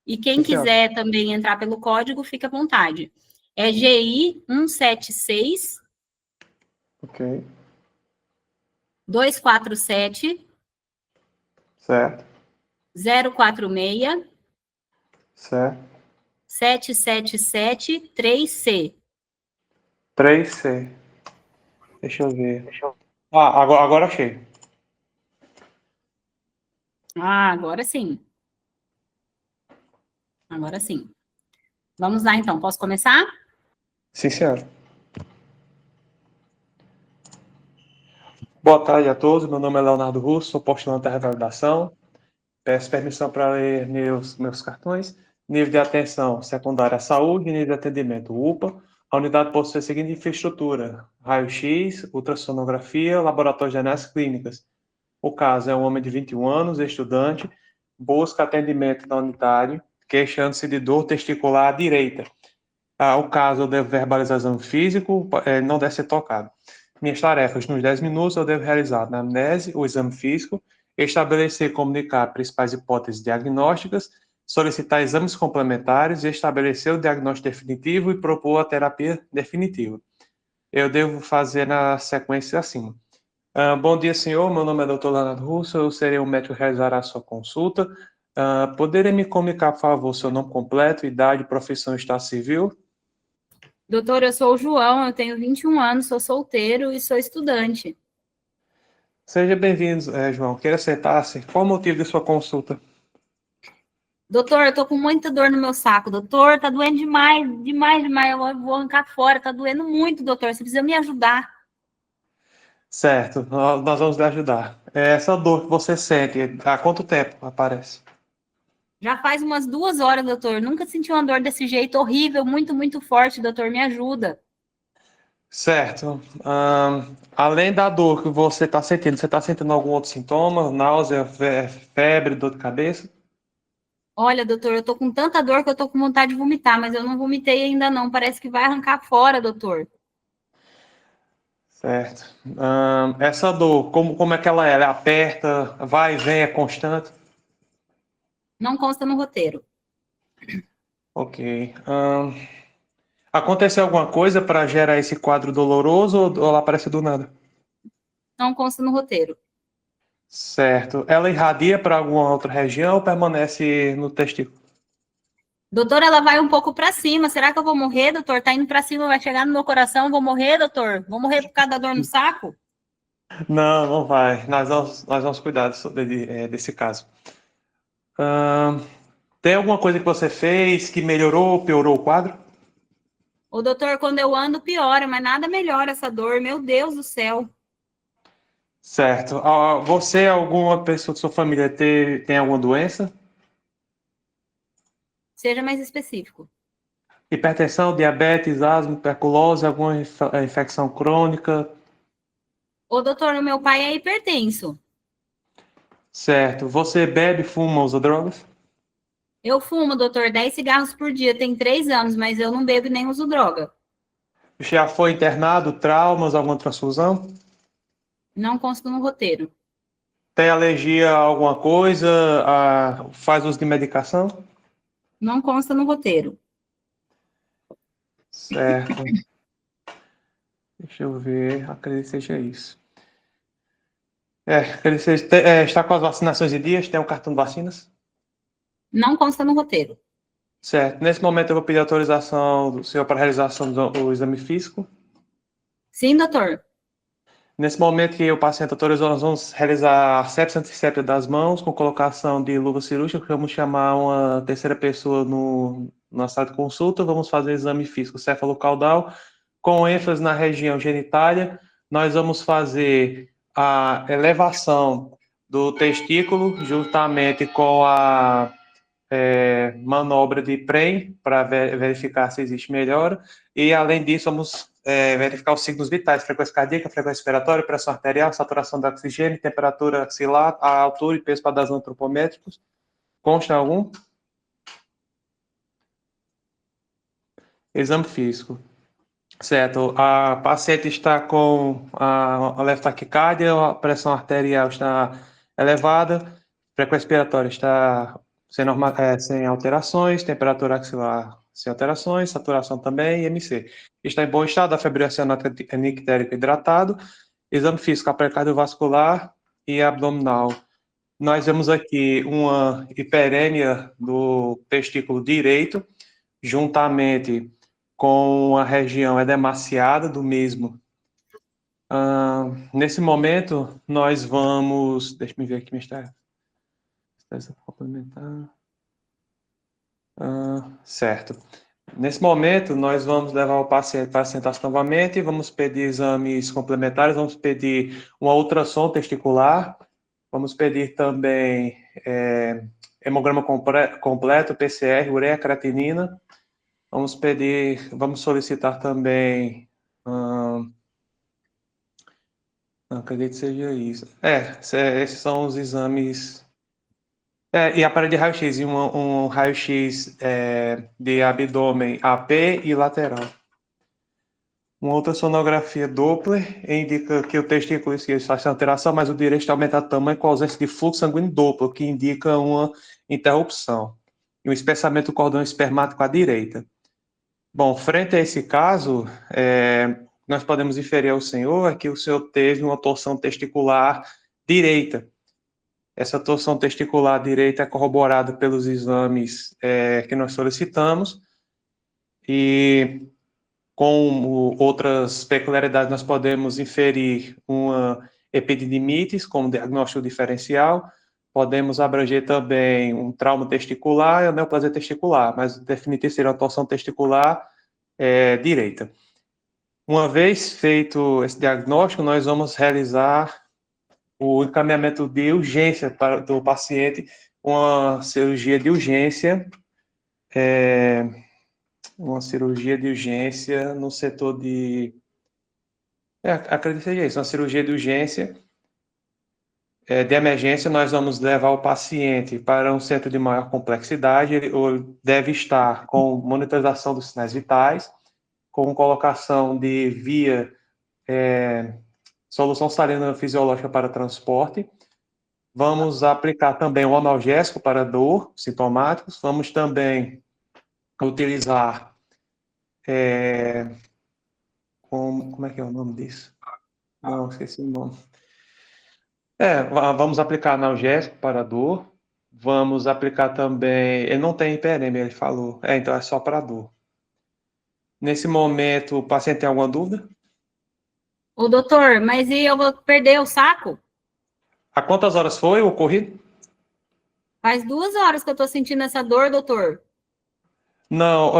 E quem quiser também entrar pelo código, fica à vontade. É GI 176. Ok. 247. Certo. 046. Certo. 777 3C. 3C. Deixa eu ver. Ah, agora achei. Ah, agora sim. Agora sim. Vamos lá, então. Posso começar? Sim, senhora. Boa tarde a todos. Meu nome é Leonardo Russo, sou postulante da revalidação. Peço permissão para ler meus cartões. Nível de atenção secundária saúde, nível de atendimento UPA. A unidade possui a seguinte infraestrutura: raio-x, ultrassonografia, laboratório de análises clínicas. O caso é um homem de 21 anos, estudante, busca atendimento na unidade, queixando-se de dor testicular à direita. O caso eu devo verbalizar exame físico, não deve ser tocado. Minhas tarefas: nos 10 minutos eu devo realizar a anamnese, o exame físico, estabelecer e comunicar principais hipóteses diagnósticas, solicitar exames complementares, estabelecer o diagnóstico definitivo e propor a terapia definitiva. Eu devo fazer na sequência assim. Bom dia, senhor. Meu nome é Dr. Leonardo Russo. Eu serei o médico que realizará a sua consulta. Poderia me comunicar, por favor, seu nome completo, idade, profissão e estado civil? Doutor, eu sou o João, eu tenho 21 anos, sou solteiro e sou estudante. Seja bem-vindo, João. Queira sentar-se. Qual o motivo de sua consulta? Doutor, eu tô com muita dor no meu saco. Doutor, tá doendo demais, demais. Eu vou arrancar fora, tá doendo muito, doutor. Você precisa me ajudar. Certo, nós vamos lhe ajudar. Essa dor que você sente, há quanto tempo aparece? Já faz umas 2 horas, doutor. Nunca senti uma dor desse jeito, horrível, muito, muito forte, doutor. Me ajuda. Certo. Além da dor que você está sentindo algum outro sintoma? Náusea, febre, dor de cabeça? Olha, doutor, eu tô com tanta dor que eu tô com vontade de vomitar, mas eu não vomitei ainda não. Parece que vai arrancar fora, doutor. Certo. Essa dor, como é que ela é? Ela aperta, vai e vem, é constante? Não consta no roteiro. Ok. Aconteceu alguma coisa para gerar esse quadro doloroso ou ela aparece do nada? Não consta no roteiro. Certo. Ela irradia para alguma outra região ou permanece no testículo? Doutor, ela vai um pouco para cima. Será que eu vou morrer, doutor? Tá indo para cima, vai chegar no meu coração, vou morrer, doutor? Vou morrer por causa da dor no saco? Não, não vai. Nós vamos cuidar desse caso. Ahn, Tem alguma coisa que você fez que melhorou ou piorou o quadro? O doutor, quando eu ando, piora, mas nada melhora essa dor. Meu Deus do céu. Certo. Você, alguma pessoa de sua família tem alguma doença? Seja mais específico. Hipertensão, diabetes, asma, tuberculose, alguma infecção crônica? Ô, doutor, o meu pai é hipertenso. Certo. Você bebe, fuma, usa drogas? Eu fumo, doutor, 10 cigarros por dia, tem 3 anos, mas eu não bebo nem uso droga. Já foi internado, traumas, alguma transfusão? Não consta no roteiro. Tem alergia a alguma coisa? Faz uso de medicação? Não consta no roteiro. Certo. Deixa eu ver. Acredito que seja isso. Acredito que seja, está com as vacinações de dias? Tem um cartão de vacinas? Não consta no roteiro. Certo. Nesse momento eu vou pedir autorização do senhor para a realização do exame físico. Sim, doutor. Nesse momento que o paciente autorizou, nós vamos realizar a sepsia antisséptica das mãos com colocação de luva cirúrgica. Vamos chamar uma terceira pessoa na sala de consulta. Vamos fazer exame físico cefalocaudal com ênfase na região genitália. Nós vamos fazer a elevação do testículo juntamente com a manobra de PREM para verificar se existe melhora. E, além disso, vamos verificar os signos vitais: frequência cardíaca, frequência respiratória, pressão arterial, saturação de oxigênio, temperatura axilar, a altura e peso padrão antropométricos. Consta algum? Exame físico. Certo. A paciente está com a leve taquicardia, a pressão arterial está elevada, frequência respiratória está sem alterações, temperatura axilar sem alterações, saturação também, IMC. Está em bom estado, a fibrilação nictérica hidratado, exame físico cardiovascular e abdominal. Nós vemos aqui uma hiperêmia do testículo direito, juntamente com a região edemaciada do mesmo. Nesse momento, nós vamos... Deixa eu ver aqui minha história. Complementar. Certo. Nesse momento, nós vamos levar o paciente para sentar-se novamente, vamos pedir exames complementares, vamos pedir uma ultrassom testicular, vamos pedir também hemograma completo, PCR, ureia, creatinina. Vamos solicitar também, não acredito que seja isso. Esses são os exames. E aparelho de raio-x, e um raio-x de abdômen AP e lateral. Uma ultrassonografia Doppler indica que o testículo esquerdo está sem alteração, mas o direito está aumentado de tamanho com ausência de fluxo sanguíneo duplo, que indica uma interrupção. E um espessamento do cordão espermático à direita. Bom, frente a esse caso, nós podemos inferir ao senhor que o senhor teve uma torção testicular direita. Essa torção testicular direita é corroborada pelos exames que nós solicitamos e, com outras peculiaridades, nós podemos inferir uma epididimites como diagnóstico diferencial. Podemos abranger também um trauma testicular e a neoplasia testicular, mas definitivo seria uma torção testicular direita. Uma vez feito esse diagnóstico, nós vamos realizar o encaminhamento de urgência do paciente, uma cirurgia de urgência, no setor de... acredito que seja isso, uma cirurgia de urgência, de emergência. Nós vamos levar o paciente para um centro de maior complexidade, ele deve estar com monitorização dos sinais vitais, com colocação de via solução salina fisiológica para transporte. Vamos aplicar também o analgésico para dor, sintomáticos. Vamos também utilizar, como é que é o nome disso? Não, esqueci o nome. Vamos aplicar analgésico para a dor. Vamos aplicar também. Ele não tem hiperemia, ele falou. Então é só para a dor. Nesse momento, o paciente tem alguma dúvida? Ô, doutor, mas e eu vou perder o saco? Há quantas horas foi o ocorrido? Faz 2 horas que eu tô sentindo essa dor, doutor. Não,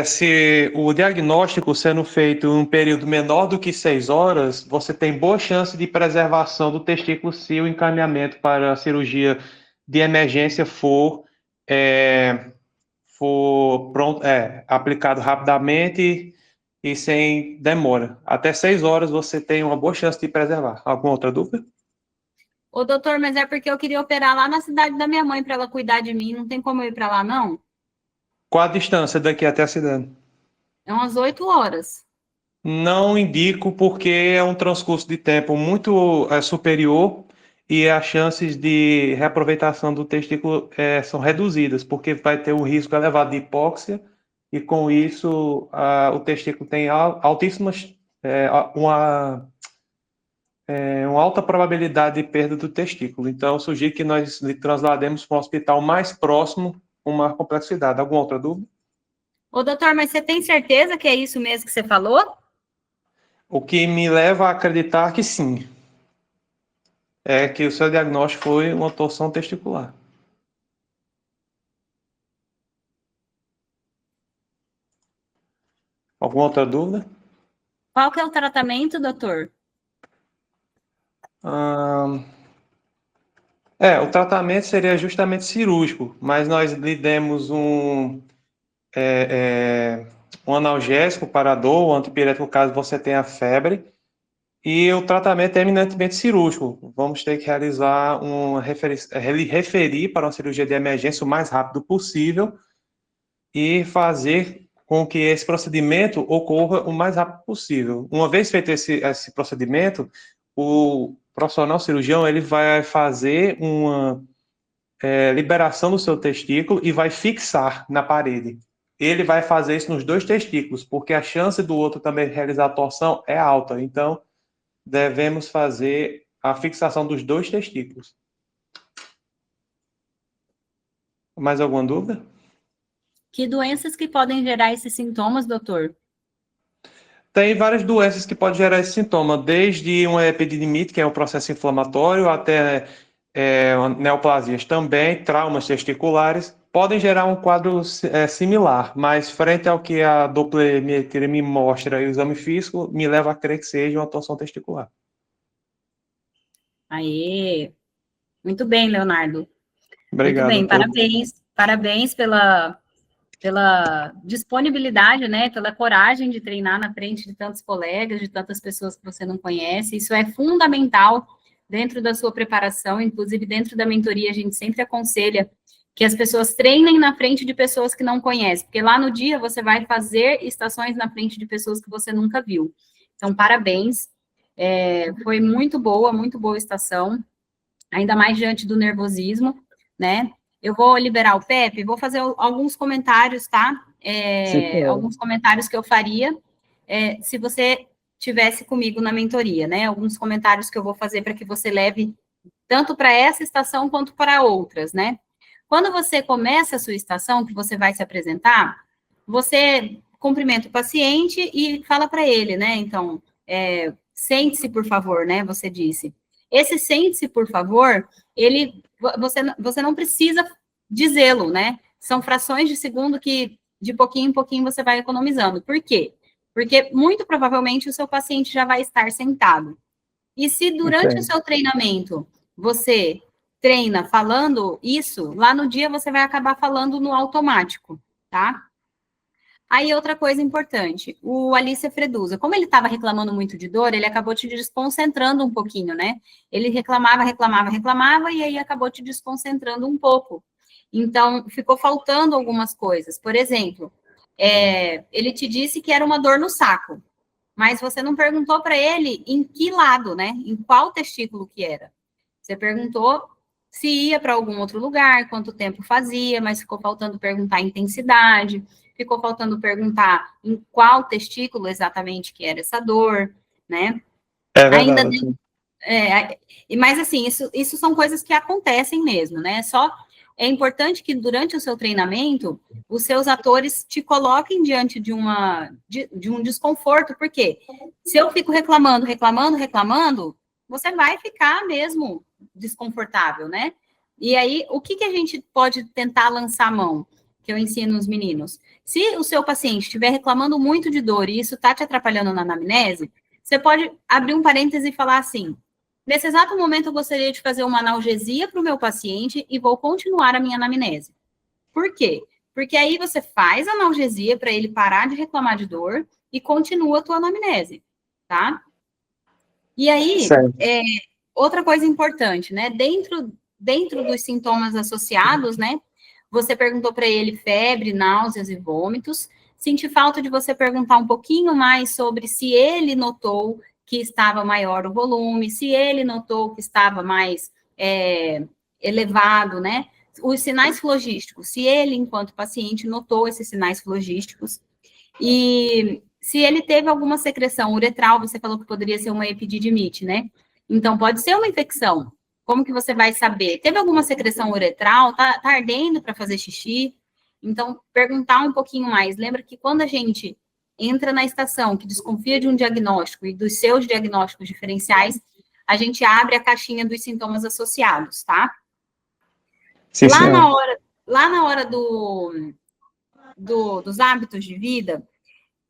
se o diagnóstico sendo feito em um período menor do que 6 horas, você tem boa chance de preservação do testículo se o encaminhamento para a cirurgia de emergência for pronto, aplicado rapidamente e sem demora. Até 6 horas você tem uma boa chance de preservar. Alguma outra dúvida? Ô, doutor, mas é porque eu queria operar lá na cidade da minha mãe para ela cuidar de mim. Não tem como eu ir para lá, não? Qual a distância daqui até a cidade? É umas 8 horas. Não indico porque é um transcurso de tempo muito superior e as chances de reaproveitação do testículo são reduzidas, porque vai ter um risco elevado de hipóxia e com isso o testículo tem altíssimas, uma alta probabilidade de perda do testículo. Então, eu sugiro que nós lhe traslademos para um hospital mais próximo com maior complexidade. Alguma outra dúvida? Ô, doutor, mas você tem certeza que é isso mesmo que você falou? O que me leva a acreditar que sim, é que o seu diagnóstico foi uma torção testicular. Alguma outra dúvida? Qual que é o tratamento, doutor? O tratamento seria justamente cirúrgico, mas nós lhe demos um analgésico para a dor, um antipirético caso você tenha febre, e o tratamento é eminentemente cirúrgico. Vamos ter que realizar referir para uma cirurgia de emergência o mais rápido possível e fazer com que esse procedimento ocorra o mais rápido possível. Uma vez feito esse procedimento, o profissional cirurgião ele vai fazer uma liberação do seu testículo e vai fixar na parede. Ele vai fazer isso nos 2 testículos, porque a chance do outro também realizar a torção é alta. Então, devemos fazer a fixação dos 2 testículos. Mais alguma dúvida? Que doenças que podem gerar esses sintomas, doutor? Tem várias doenças que podem gerar esse sintoma, desde uma epididimite, que é um processo inflamatório, até neoplasias também, traumas testiculares, podem gerar um quadro similar, mas frente ao que a dopplermetria me mostra e o exame físico, me leva a crer que seja uma torção testicular. Aê! Muito bem, Leonardo. Obrigado. Muito bem, parabéns. Parabéns pela disponibilidade, né, pela coragem de treinar na frente de tantos colegas, de tantas pessoas que você não conhece. Isso é fundamental dentro da sua preparação, inclusive dentro da mentoria, a gente sempre aconselha que as pessoas treinem na frente de pessoas que não conhecem, porque lá no dia você vai fazer estações na frente de pessoas que você nunca viu. Então, parabéns. Foi muito boa a estação, ainda mais diante do nervosismo, né? Eu vou liberar o Pepe, vou fazer alguns comentários, tá? Alguns comentários que eu faria se você tivesse comigo na mentoria, né? Alguns comentários que eu vou fazer para que você leve tanto para essa estação quanto para outras, né? Quando você começa a sua estação, que você vai se apresentar, você cumprimenta o paciente e fala para ele, né? Então, sente-se, por favor, né? Você disse. Esse sente-se, por favor, você não precisa dizê-lo, né? São frações de segundo que, de pouquinho em pouquinho, você vai economizando. Por quê? Porque, muito provavelmente, o seu paciente já vai estar sentado. E se durante o seu treinamento, você treina falando isso, lá no dia você vai acabar falando no automático, tá? Aí, outra coisa importante, o Alicia Fredusa, como ele estava reclamando muito de dor, ele acabou te desconcentrando um pouquinho, né? Ele reclamava, e aí acabou te desconcentrando um pouco. Então, ficou faltando algumas coisas. Por exemplo, ele te disse que era uma dor no saco, mas você não perguntou para ele em que lado, né? Em qual testículo que era. Você perguntou se ia para algum outro lugar, quanto tempo fazia, mas ficou faltando perguntar a intensidade, ficou faltando perguntar em qual testículo exatamente que era essa dor, né? É Ainda verdade, assim. mas assim, isso são coisas que acontecem mesmo, né? Só é importante que durante o seu treinamento, os seus atores te coloquem diante de um desconforto, porque se eu fico reclamando, você vai ficar mesmo desconfortável, né? E aí, o que a gente pode tentar lançar a mão, que eu ensino os meninos? Se o seu paciente estiver reclamando muito de dor e isso está te atrapalhando na anamnese, você pode abrir um parêntese e falar assim: nesse exato momento, eu gostaria de fazer uma analgesia para o meu paciente e vou continuar a minha anamnese. Por quê? Porque aí você faz a analgesia para ele parar de reclamar de dor e continua a tua anamnese, tá? E aí, Certo. outra coisa importante, né? Dentro dos sintomas associados, né? Você perguntou para ele febre, náuseas e vômitos. Senti falta de você perguntar um pouquinho mais sobre se ele notou que estava maior o volume, se ele notou que estava mais elevado, né? Os sinais flogísticos, se ele, enquanto paciente, notou esses sinais flogísticos. E se ele teve alguma secreção uretral, você falou que poderia ser uma epididimite, né? Então, pode ser uma infecção. Como que você vai saber? Teve alguma secreção uretral? Tá ardendo para fazer xixi? Então, perguntar um pouquinho mais. Lembra que quando a gente entra na estação que desconfia de um diagnóstico e dos seus diagnósticos diferenciais, a gente abre a caixinha dos sintomas associados, tá? Sim, senhor. Lá na hora dos hábitos de vida,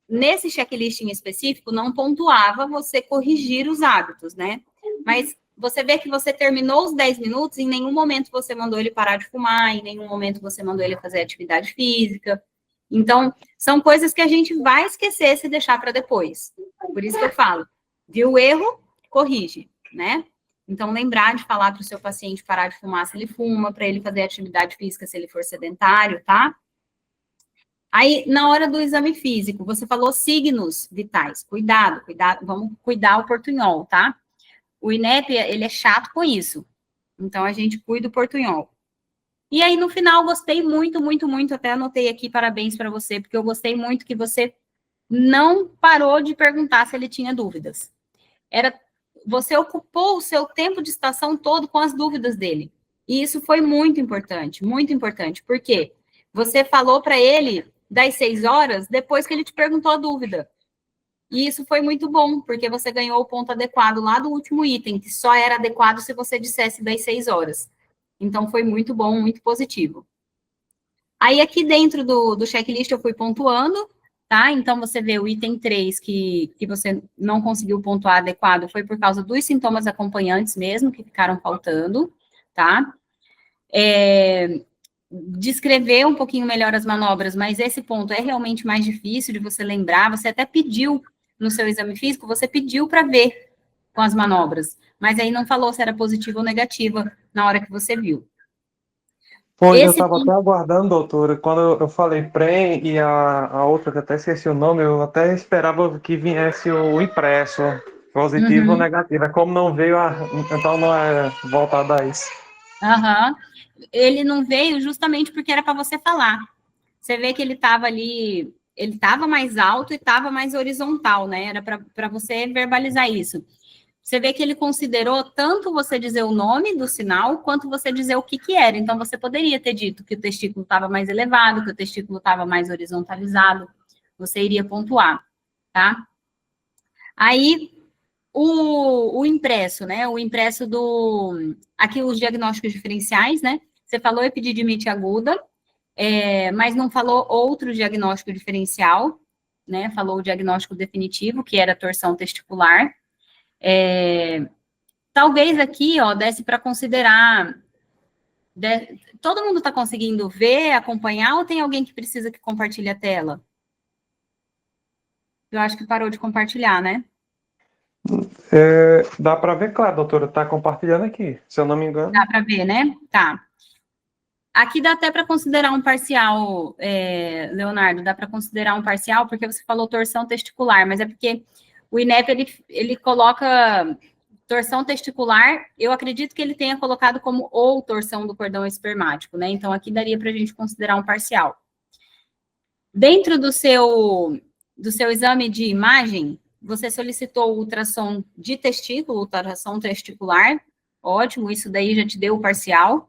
nesse checklist em específico, não pontuava você corrigir os hábitos, né? Mas você vê que você terminou os 10 minutos, em nenhum momento você mandou ele parar de fumar, em nenhum momento você mandou ele fazer atividade física. Então, são coisas que a gente vai esquecer se deixar para depois. Por isso que eu falo, viu o erro, corrige, né? Então, lembrar de falar para o seu paciente parar de fumar se ele fuma, para ele fazer atividade física se ele for sedentário, tá? Aí, na hora do exame físico, você falou signos vitais. Cuidado, vamos cuidar o portunhol, tá? O INEP, ele é chato com isso. Então, a gente cuida do portunhol. E aí, no final, gostei muito, muito, muito. Até anotei aqui, parabéns para você, porque eu gostei muito que você não parou de perguntar se ele tinha dúvidas. Você ocupou o seu tempo de estação todo com as dúvidas dele. E isso foi muito importante, por quê? Você falou para ele das 6 horas depois que ele te perguntou a dúvida. E isso foi muito bom, porque você ganhou o ponto adequado lá do último item, que só era adequado se você dissesse das 6 horas. Então, foi muito bom, muito positivo. Aí, aqui dentro do checklist, eu fui pontuando, tá? Então, você vê o item 3, que você não conseguiu pontuar adequado, foi por causa dos sintomas acompanhantes mesmo, que ficaram faltando, tá? Descrever um pouquinho melhor as manobras, mas esse ponto é realmente mais difícil de você lembrar. Você até pediu no seu exame físico, você pediu para ver com as manobras, mas aí não falou se era positiva ou negativa na hora que você viu. Pois eu Esse estava até ponto, aguardando, doutora, quando eu falei PREM e a outra que eu até esqueci o nome, eu até esperava que viesse o impresso, positivo ou negativo. É como não veio, então não é voltado a isso. ele não veio justamente porque era para você falar. Você vê que ele estava ali, ele estava mais alto e estava mais horizontal, né? Era para você verbalizar isso. Você vê que ele considerou tanto você dizer o nome do sinal, quanto você dizer o que era. Então, você poderia ter dito que o testículo estava mais elevado, que o testículo estava mais horizontalizado. Você iria pontuar, tá? Aí, o impresso, né? O impresso aqui, os diagnósticos diferenciais, né? Você falou epididimite aguda, mas não falou outro diagnóstico diferencial, né? Falou o diagnóstico definitivo, que era torção testicular. Talvez aqui, ó, desse para considerar. Todo mundo está conseguindo ver, acompanhar, ou tem alguém que precisa que compartilhe a tela? Eu acho que parou de compartilhar, né? Dá para ver, claro, doutora, está compartilhando aqui, se eu não me engano. Dá para ver, né? Tá. Aqui dá até para considerar um parcial, Leonardo, dá para considerar um parcial, porque você falou torção testicular, mas é porque o INEP, ele coloca Torção testicular, eu acredito que ele tenha colocado como ou torção do cordão espermático, né? Então, aqui daria para a gente considerar um parcial. Dentro do seu exame de imagem, você solicitou ultrassom de testículo, ultrassom testicular, ótimo, isso daí já te deu o parcial.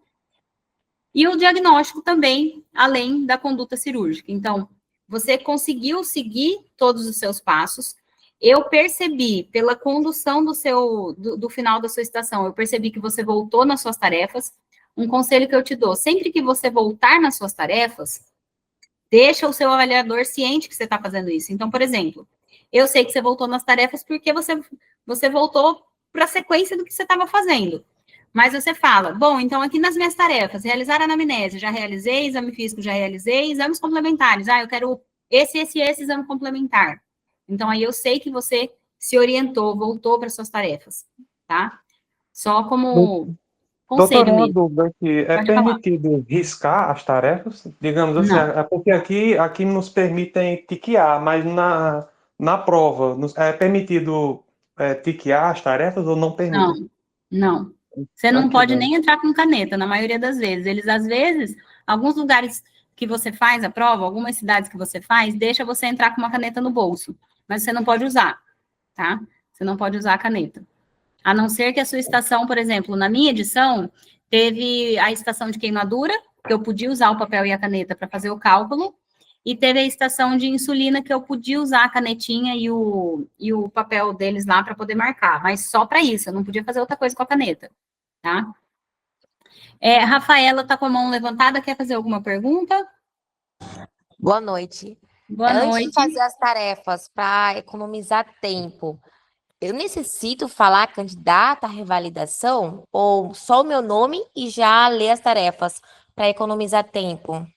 E o diagnóstico também, além da conduta cirúrgica. Então, você conseguiu seguir todos os seus passos. Eu percebi, pela condução do final da sua estação, eu percebi que você voltou nas suas tarefas. Um conselho que eu te dou, sempre que você voltar nas suas tarefas, deixa o seu avaliador ciente que você está fazendo isso. Então, por exemplo, eu sei que você voltou nas tarefas porque você voltou para a sequência do que você estava fazendo. Mas você fala, bom, então aqui nas minhas tarefas, realizar a anamnese, já realizei, exame físico já realizei, exames complementares, eu quero esse exame complementar. Então, aí eu sei que você se orientou, voltou para suas tarefas, tá? Só como Doutora, conselho uma mesmo. dúvida aqui. É Pode falar. permitido riscar as tarefas? Digamos assim, Não, é porque aqui nos permitem tiquear, mas na prova, é permitido tiquear as tarefas ou não não, permite? não. Você Ah, não que pode bom. nem entrar com caneta, na maioria das vezes. Eles, às vezes, alguns lugares que você faz a prova, algumas cidades que você faz, deixa você entrar com uma caneta no bolso. Mas você não pode usar, tá? Você não pode usar a caneta. A não ser que a sua estação, por exemplo, na minha edição, teve a estação de queimadura, que eu podia usar o papel e a caneta para fazer o cálculo, e teve a estação de insulina, que eu podia usar a canetinha e o papel deles lá para poder marcar, mas só para isso, eu não podia fazer outra coisa com a caneta, tá? Rafaela está com a mão levantada, quer fazer alguma pergunta? Boa noite. Boa Antes de noite. fazer as tarefas para economizar tempo, eu necessito falar candidata à revalidação ou só o meu nome e já ler as tarefas para economizar tempo?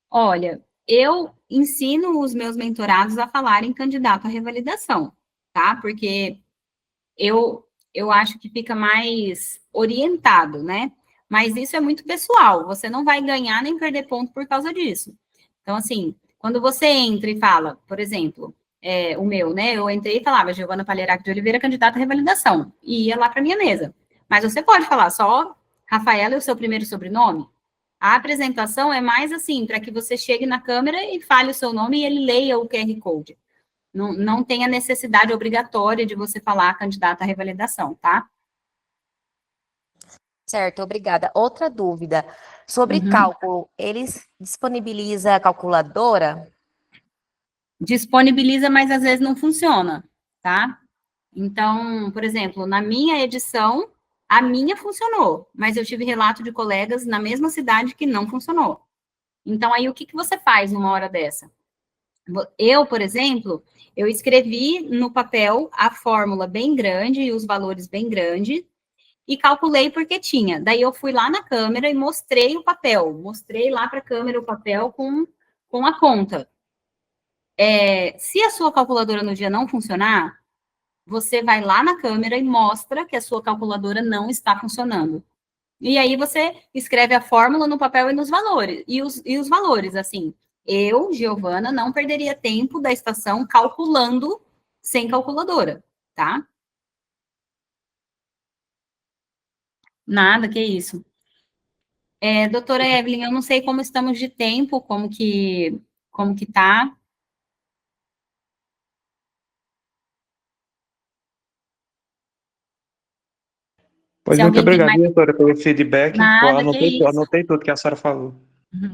Olha, eu ensino os meus mentorados a falarem candidato à revalidação, tá? Porque eu acho que fica mais orientado, né? Mas isso é muito pessoal, você não vai ganhar nem perder ponto por causa disso. Então, assim, quando você entra e fala, por exemplo, o meu, né? Eu entrei e falava, Giovana Palherac de Oliveira, candidata à revalidação, e ia lá para minha mesa. Mas você pode falar só Rafaela e o seu primeiro sobrenome. A apresentação é mais assim, para que você chegue na câmera e fale o seu nome e ele leia o QR Code. Não tem a necessidade obrigatória de você falar candidata à revalidação, tá? Certo, obrigada. Outra dúvida. Sobre Uhum. cálculo, eles disponibilizam a calculadora? Disponibiliza, mas às vezes não funciona, tá? Então, por exemplo, na minha edição, a minha funcionou, mas eu tive relato de colegas na mesma cidade que não funcionou. Então, aí o que você faz numa hora dessa? Eu, por exemplo, eu escrevi no papel a fórmula bem grande e os valores bem grandes e calculei porque tinha. Daí eu fui lá na câmera e mostrei o papel, mostrei lá para a câmera o papel com a conta. Se a sua calculadora no dia não funcionar, você vai lá na câmera e mostra que a sua calculadora não está funcionando. E aí você escreve a fórmula no papel e nos valores. E os valores, assim, eu, Giovana, não perderia tempo da estação calculando sem calculadora, tá? Nada, que isso. Doutora Evelyn, eu não sei como estamos de tempo, como que tá. Pois Se muito alguém tem obrigado, mais doutora, pelo feedback. Eu nada, que isso. anotei tudo que a senhora falou.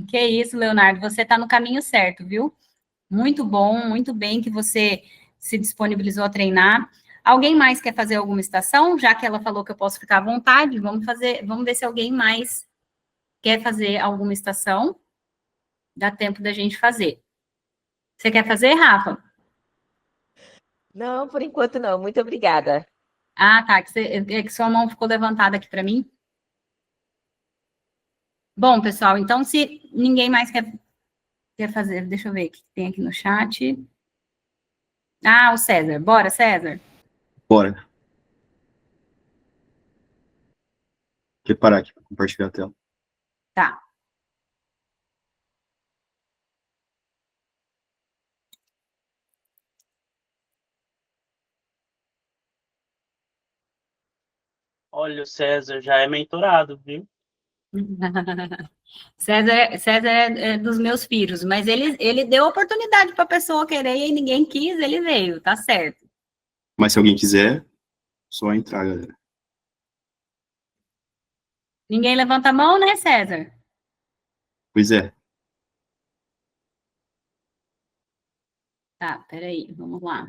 Que isso, Leonardo, você está no caminho certo, viu? Muito bom, muito bem que você se disponibilizou a treinar. Alguém mais quer fazer alguma estação? Já que ela falou que eu posso ficar à vontade, vamos ver se alguém mais quer fazer alguma estação. Dá tempo da gente fazer. Você quer fazer, Rafa? Não, por enquanto não. Muito obrigada. Ah, tá, que sua mão ficou levantada aqui para mim. Bom, pessoal, então se ninguém mais quer fazer, deixa eu ver o que tem aqui no chat. Ah, o César. Bora, César. Bora. Deixa eu parar aqui para compartilhar a tela. Tá. Olha, o César já é mentorado, viu? César é dos meus filhos, mas ele deu oportunidade para a pessoa querer e ninguém quis, ele veio, tá certo. Mas se alguém quiser, só entrar, galera. Ninguém levanta a mão, né, César? Pois é. Tá, peraí, vamos lá.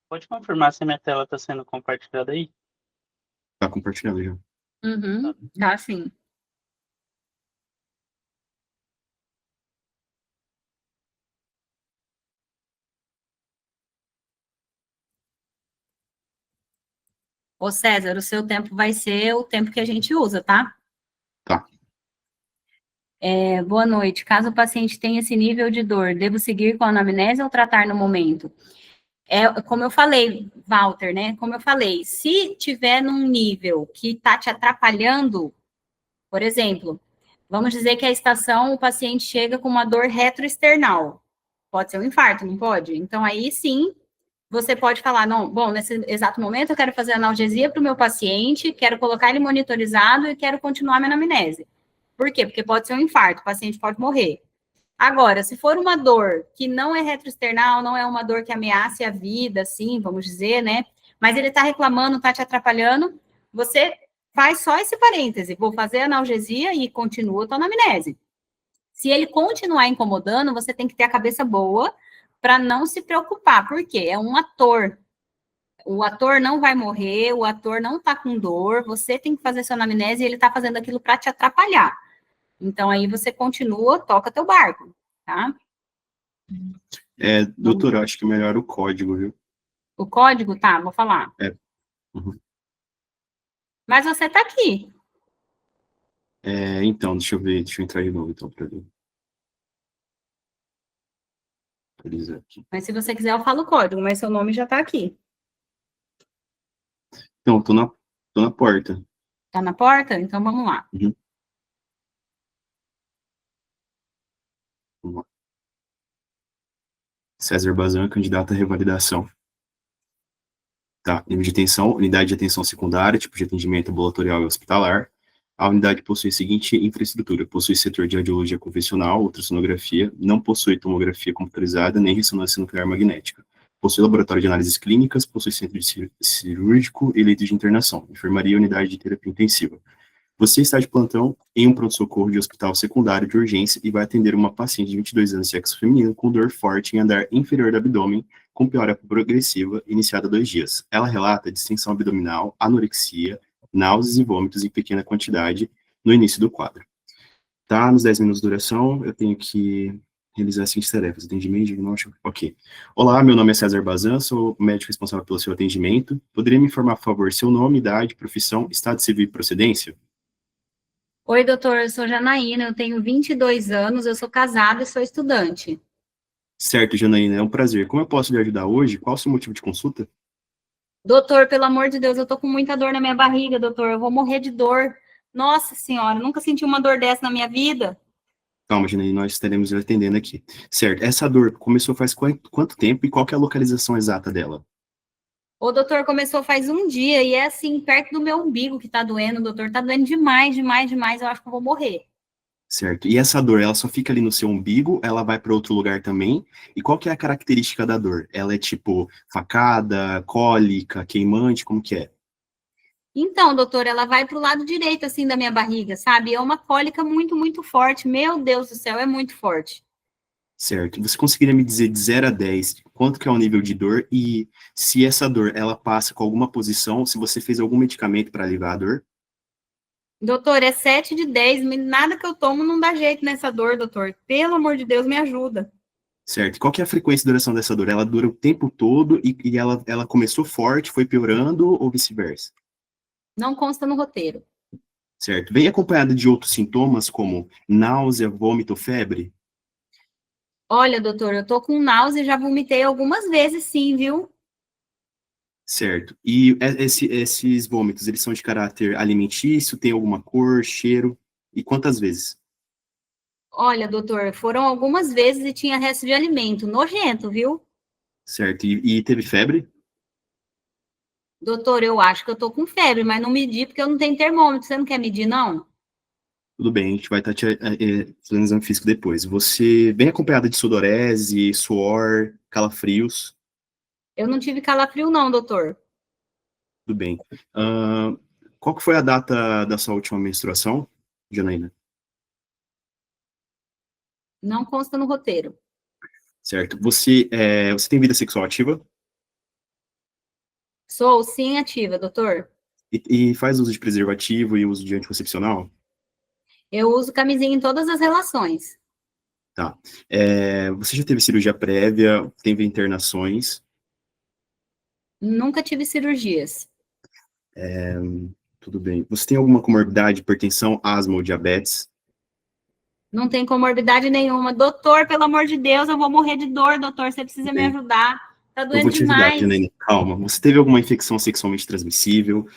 Pode confirmar se a minha tela está sendo compartilhada aí? Tá compartilhando já. Uhum, tá sim. Ô, César, o seu tempo vai ser o tempo que a gente usa, tá? Tá. Boa noite. Caso o paciente tenha esse nível de dor, devo seguir com a anamnese ou tratar no momento? Como eu falei, Walter, né? Como eu falei, se tiver num nível que tá te atrapalhando, por exemplo, vamos dizer que a estação, o paciente chega com uma dor retroesternal. Pode ser um infarto, não pode? Então, aí sim, você pode falar, não, bom, nesse exato momento eu quero fazer analgesia para o meu paciente, quero colocar ele monitorizado e quero continuar minha anamnese. Por quê? Porque pode ser um infarto, o paciente pode morrer. Agora, se for uma dor que não é retroesternal, não é uma dor que ameace a vida, assim, vamos dizer, né? Mas ele está reclamando, está te atrapalhando, você faz só esse parêntese, vou fazer analgesia e continua a tua anamnese. Se ele continuar incomodando, você tem que ter a cabeça boa para não se preocupar, porque é um ator. O ator não vai morrer, o ator não está com dor, você tem que fazer sua anamnese e ele está fazendo aquilo para te atrapalhar. Então, aí você continua, toca teu barco, tá? Doutor, eu acho que melhor o código, viu? O código, tá, vou falar. Uhum. Mas você tá aqui. Então, deixa eu ver, deixa eu entrar de novo, então, pra ver. Atualizar aqui. Mas se você quiser, eu falo o código, mas seu nome já tá aqui. Então, tô na porta. Tá na porta? Então, vamos lá. Uhum. Vamos lá. César Bazan, candidato à revalidação. Tá, nível de atenção, unidade de atenção secundária, tipo de atendimento ambulatorial e hospitalar. A unidade possui a seguinte infraestrutura: possui setor de radiologia convencional, ultrassonografia, não possui tomografia computadorizada nem ressonância nuclear magnética. Possui laboratório de análises clínicas, possui centro de cirúrgico e leito de internação, enfermaria e unidade de terapia intensiva. Você está de plantão em um pronto-socorro de hospital secundário de urgência e vai atender uma paciente de 22 anos de sexo feminino com dor forte em andar inferior do abdômen, com piora progressiva, iniciada há 2 dias. Ela relata distensão abdominal, anorexia, náuseas e vômitos em pequena quantidade no início do quadro. Tá, nos 10 minutos de duração, eu tenho que realizar as seguintes tarefas: atendimento, diagnóstico, ok. Olá, meu nome é César Bazan, sou médico responsável pelo seu atendimento. Poderia me informar, por favor, seu nome, idade, profissão, estado civil e procedência? Oi, doutor, eu sou Janaína, eu tenho 22 anos, eu sou casada e sou estudante. Certo, Janaína, é um prazer. Como eu posso lhe ajudar hoje? Qual o seu motivo de consulta? Doutor, pelo amor de Deus, eu tô com muita dor na minha barriga, doutor, eu vou morrer de dor. Nossa senhora, nunca senti uma dor dessa na minha vida. Calma, Janaína, nós estaremos lhe atendendo aqui. Certo, essa dor começou faz quanto tempo e qual que é a localização exata dela? O doutor começou faz um dia e é assim, perto do meu umbigo que tá doendo, doutor, tá doendo demais, demais, demais, eu acho que eu vou morrer. Certo, e essa dor, ela só fica ali no seu umbigo, ela vai para outro lugar também? E qual que é a característica da dor? Ela é tipo facada, cólica, queimante, como que é? Então, doutor, ela vai pro lado direito, assim, da minha barriga, sabe? É uma cólica muito, muito forte. Meu Deus do céu, é muito forte. Certo, você conseguiria me dizer de 0 a 10 quanto que é o nível de dor e se essa dor, ela passa com alguma posição, se você fez algum medicamento para aliviar a dor? Doutor, é 7 de 10. Nada que eu tomo não dá jeito nessa dor, doutor. Pelo amor de Deus, me ajuda. Certo. Qual que é a frequência de duração dessa dor? Ela dura o tempo todo e ela começou forte, foi piorando ou vice-versa? Não consta no roteiro. Certo. Vem acompanhada de outros sintomas como náusea, vômito, febre? Olha, doutor, eu tô com náusea e já vomitei algumas vezes, sim, viu? Certo. E esses vômitos, eles são de caráter alimentício, tem alguma cor, cheiro? E quantas vezes? Olha, doutor, foram algumas vezes e tinha resto de alimento, nojento, viu? Certo. E teve febre? Doutor, eu acho que eu tô com febre, mas não medi porque eu não tenho termômetro. Você não quer medir, não? Tudo bem, a gente vai estar fazendo exame físico depois. Você bem acompanhada de sudorese, suor, calafrios? Eu não tive calafrio, não, doutor. Tudo bem. Ah, qual que foi a data da sua última menstruação, Janaína? Não consta no roteiro. Certo. Você tem vida sexual ativa? Sou sim ativa, doutor. E faz uso de preservativo e uso de anticoncepcional? Eu uso camisinha em todas as relações. Tá. Você já teve cirurgia prévia, teve internações? Nunca tive cirurgias. Tudo bem. Você tem alguma comorbidade, hipertensão, asma ou diabetes? Não tem comorbidade nenhuma. Doutor, pelo amor de Deus, eu vou morrer de dor, doutor. Você Tudo precisa me bem. ajudar. Tá Eu vou doendo te ajudar, demais. Janaína. Calma. Você teve alguma infecção sexualmente transmissível?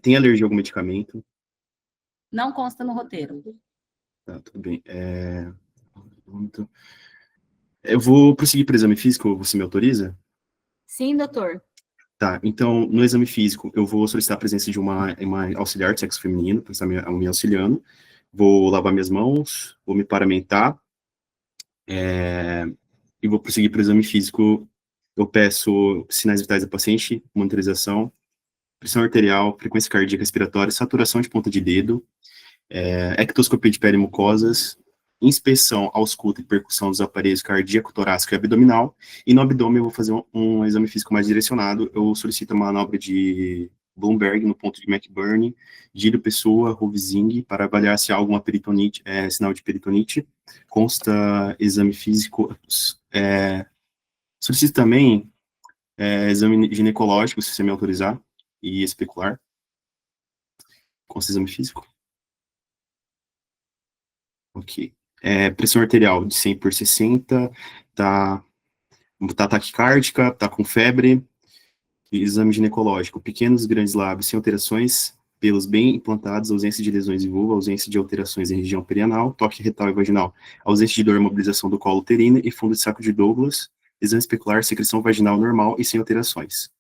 Tem alergia a algum medicamento? Não consta no roteiro. Tá, tudo bem. Eu vou prosseguir para o exame físico, você me autoriza? Sim, doutor. Tá, então, no exame físico, eu vou solicitar a presença de uma auxiliar de sexo feminino, para estar me auxiliando. Vou lavar minhas mãos, vou me paramentar, e vou prosseguir para o exame físico. Eu peço sinais vitais da paciente, monitorização, pressão arterial, frequência cardíaca respiratória, saturação de ponta de dedo, ectoscopia de pele e mucosas, inspeção, ausculta e percussão dos aparelhos cardíaco, torácico e abdominal, e no abdômen eu vou fazer um exame físico mais direcionado. Eu solicito uma manobra de Bloomberg no ponto de McBurney, Gílio Pessoa, Rovzing, para avaliar se há alguma peritonite, sinal de peritonite. Consta exame físico, solicito também exame ginecológico, se você me autorizar, e especular. Consta exame físico. Ok. Pressão arterial de 100 por 60, tá taquicárdica, tá com febre. Exame ginecológico, pequenos e grandes lábios sem alterações, pelos bem implantados, ausência de lesões em vulva, ausência de alterações em região perianal, toque retal e vaginal, ausência de dor, mobilização do colo uterino e fundo de saco de Douglas, exame especular, secreção vaginal normal e sem alterações.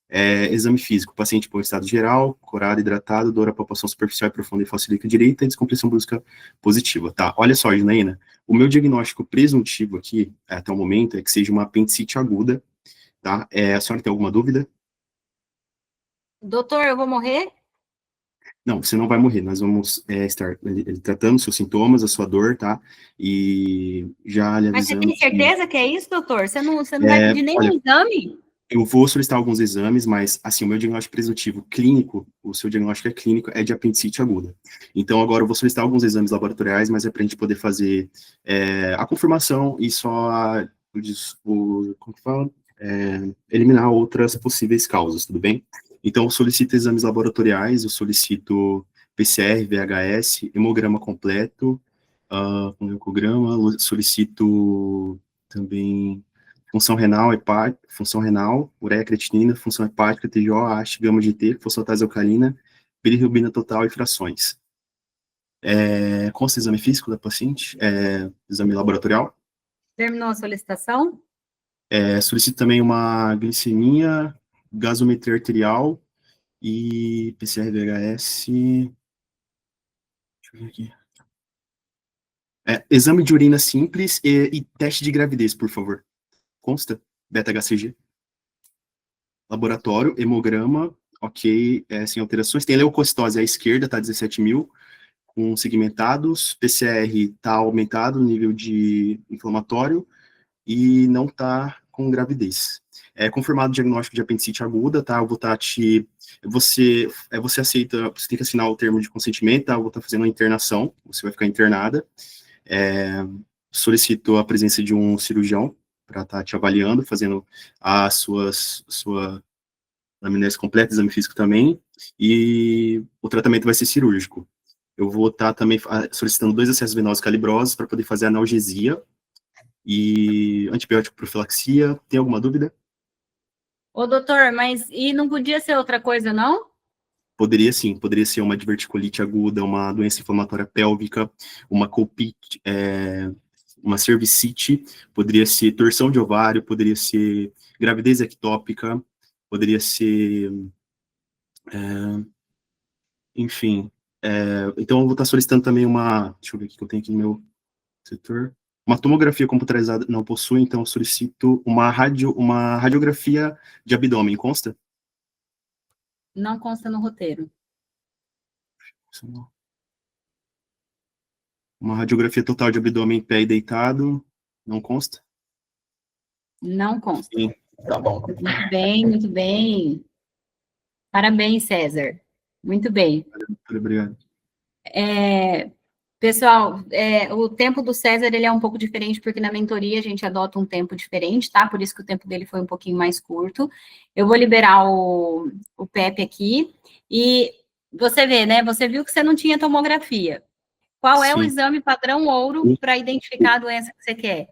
Exame físico, paciente em bom estado geral, corado, hidratado, dor à palpação superficial e profunda e falcilíquica direita e descompressão brusca positiva, tá? Olha só, Janaína, o meu diagnóstico presuntivo aqui, até o momento, é que seja uma apendicite aguda, tá? A senhora tem alguma dúvida? Doutor, eu vou morrer? Não, você não vai morrer, nós vamos estar tratando seus sintomas, a sua dor, tá? E já lhe Mas você avisando tem que, certeza que é isso, doutor? Você não vai pedir nenhum olha, exame? eu vou solicitar alguns exames, mas, assim, o meu diagnóstico presuntivo clínico, o seu diagnóstico é clínico, é de apendicite aguda. Então, agora eu vou solicitar alguns exames laboratoriais, mas é para a gente poder fazer a confirmação e só, como que fala? Eliminar outras possíveis causas, tudo bem? Então, eu solicito exames laboratoriais, eu solicito PCR, VHS, hemograma completo, com ecograma, solicito também função renal, ureia creatinina, função hepática, TGO, AST, gama GT, fosfatase alcalina, bilirrubina total e frações. Consta exame físico da paciente, exame laboratorial. Terminou a solicitação? Solicito também uma glicemia, gasometria arterial e PCR-VHS. Deixa eu ver aqui. Exame de urina simples e teste de gravidez, por favor. Consta? Beta-HCG. Laboratório, hemograma, ok, sem alterações. Tem leucocitose à esquerda, tá 17.000, com segmentados. PCR tá aumentado o nível de inflamatório e não tá com gravidez. Confirmado o diagnóstico de apendicite aguda, tá? Eu vou estar você aceita, você tem que assinar o termo de consentimento, tá? Eu vou estar fazendo a internação, você vai ficar internada. Solicito a presença de um cirurgião para estar te avaliando, fazendo a sua anamnese completa, exame físico também, e o tratamento vai ser cirúrgico. Eu vou estar também solicitando 2 acessos venosos calibrosos para poder fazer analgesia e antibiótico profilaxia. Tem alguma dúvida? Ô, doutor, mas e não podia ser outra coisa, não? Poderia sim, poderia ser uma diverticulite aguda, uma doença inflamatória pélvica, uma colpite, uma cervicite, poderia ser torção de ovário, poderia ser gravidez ectópica, poderia ser, enfim. Então, eu vou estar solicitando também deixa eu ver o que eu tenho aqui no meu setor. Uma tomografia computadorizada não possui, então eu solicito uma radiografia de abdômen, consta? Não consta no roteiro. Uma radiografia total de abdômen em pé e deitado, não consta? Não consta. Sim, tá bom. Muito bem, muito bem. Parabéns, César. Muito bem. Muito obrigado. Pessoal, o tempo do César, ele é um pouco diferente, porque na mentoria a gente adota um tempo diferente, tá? Por isso que o tempo dele foi um pouquinho mais curto. Eu vou liberar o Pepe aqui, e você vê, né? Você viu que você não tinha tomografia. Qual é o Sim. exame padrão ouro para identificar a doença que você quer?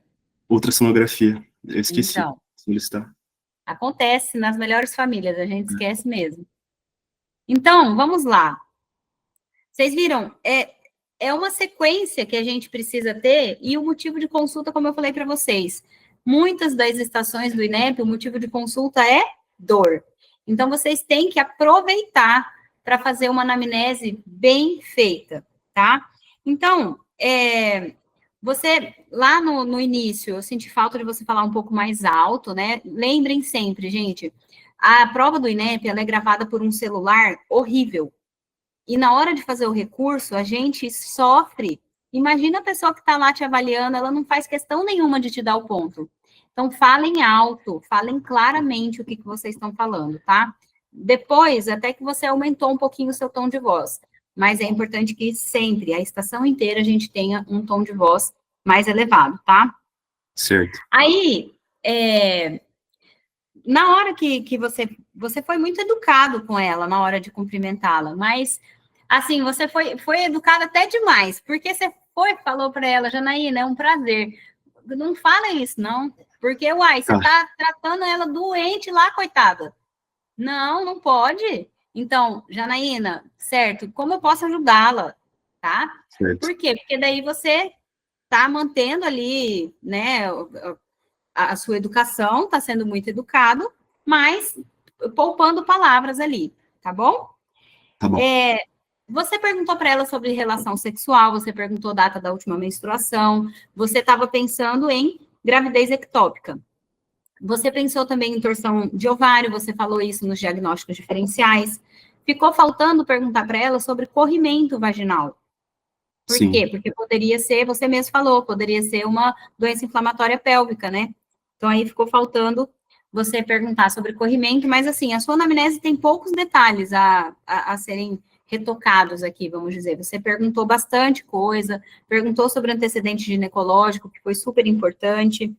Ultrassonografia, eu esqueci. Então, Solicitar. acontece nas melhores famílias, a gente esquece mesmo. Então, vamos lá. Vocês viram? É uma sequência que a gente precisa ter, e o motivo de consulta, como eu falei para vocês, muitas das estações do INEP, o motivo de consulta é dor. Então, vocês têm que aproveitar para fazer uma anamnese bem feita, tá? Então, você, lá no início, eu senti falta de você falar um pouco mais alto, né? Lembrem sempre, gente, a prova do INEP, ela é gravada por um celular horrível. E na hora de fazer o recurso, a gente sofre. Imagina a pessoa que está lá te avaliando, ela não faz questão nenhuma de te dar o ponto. Então, falem alto, falem claramente o que vocês estão falando, tá? Depois, até que você aumentou um pouquinho o seu tom de voz. Mas é importante que sempre, a estação inteira, a gente tenha um tom de voz mais elevado, tá? Certo. Aí, na hora que você foi muito educado com ela, na hora de cumprimentá-la, mas, assim, você foi educado até demais, porque você falou para ela, Janaína, é um prazer. Não fala isso, não, porque, você tá tratando ela doente lá, coitada. Não, não pode. Então, Janaína, certo, como eu posso ajudá-la, tá? Certo. Por quê? Porque daí você tá mantendo ali, né, a sua educação, tá sendo muito educado, mas poupando palavras ali, tá bom? Tá bom. Você perguntou para ela sobre relação sexual, você perguntou a data da última menstruação, você estava pensando em gravidez ectópica. Você pensou também em torção de ovário, você falou isso nos diagnósticos diferenciais. Ficou faltando perguntar para ela sobre corrimento vaginal. Por Sim. quê? Porque poderia ser, você mesmo falou, poderia ser uma doença inflamatória pélvica, né? Então, aí ficou faltando você perguntar sobre corrimento, mas, assim, a sua anamnese tem poucos detalhes a serem retocados aqui, vamos dizer. Você perguntou bastante coisa, perguntou sobre antecedente ginecológico, que foi super importante.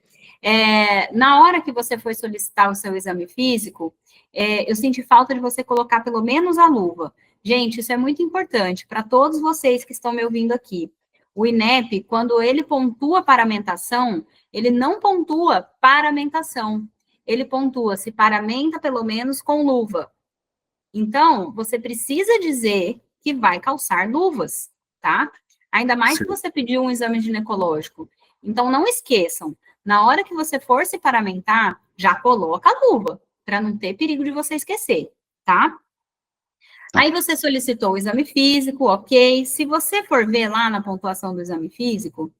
Na hora que você foi solicitar o seu exame físico, eu senti falta de você colocar pelo menos a luva. Gente, isso é muito importante para todos vocês que estão me ouvindo aqui. O INEP, quando ele pontua paramentação, ele não pontua paramentação. Ele pontua se paramenta pelo menos com luva. Então, você precisa dizer que vai calçar luvas, tá? Ainda mais que você pediu um exame ginecológico. Então, não esqueçam, na hora que você for se paramentar, já coloca a luva, para não ter perigo de você esquecer, tá? Aí você solicitou o exame físico, ok. Se você for ver lá na pontuação do exame físico,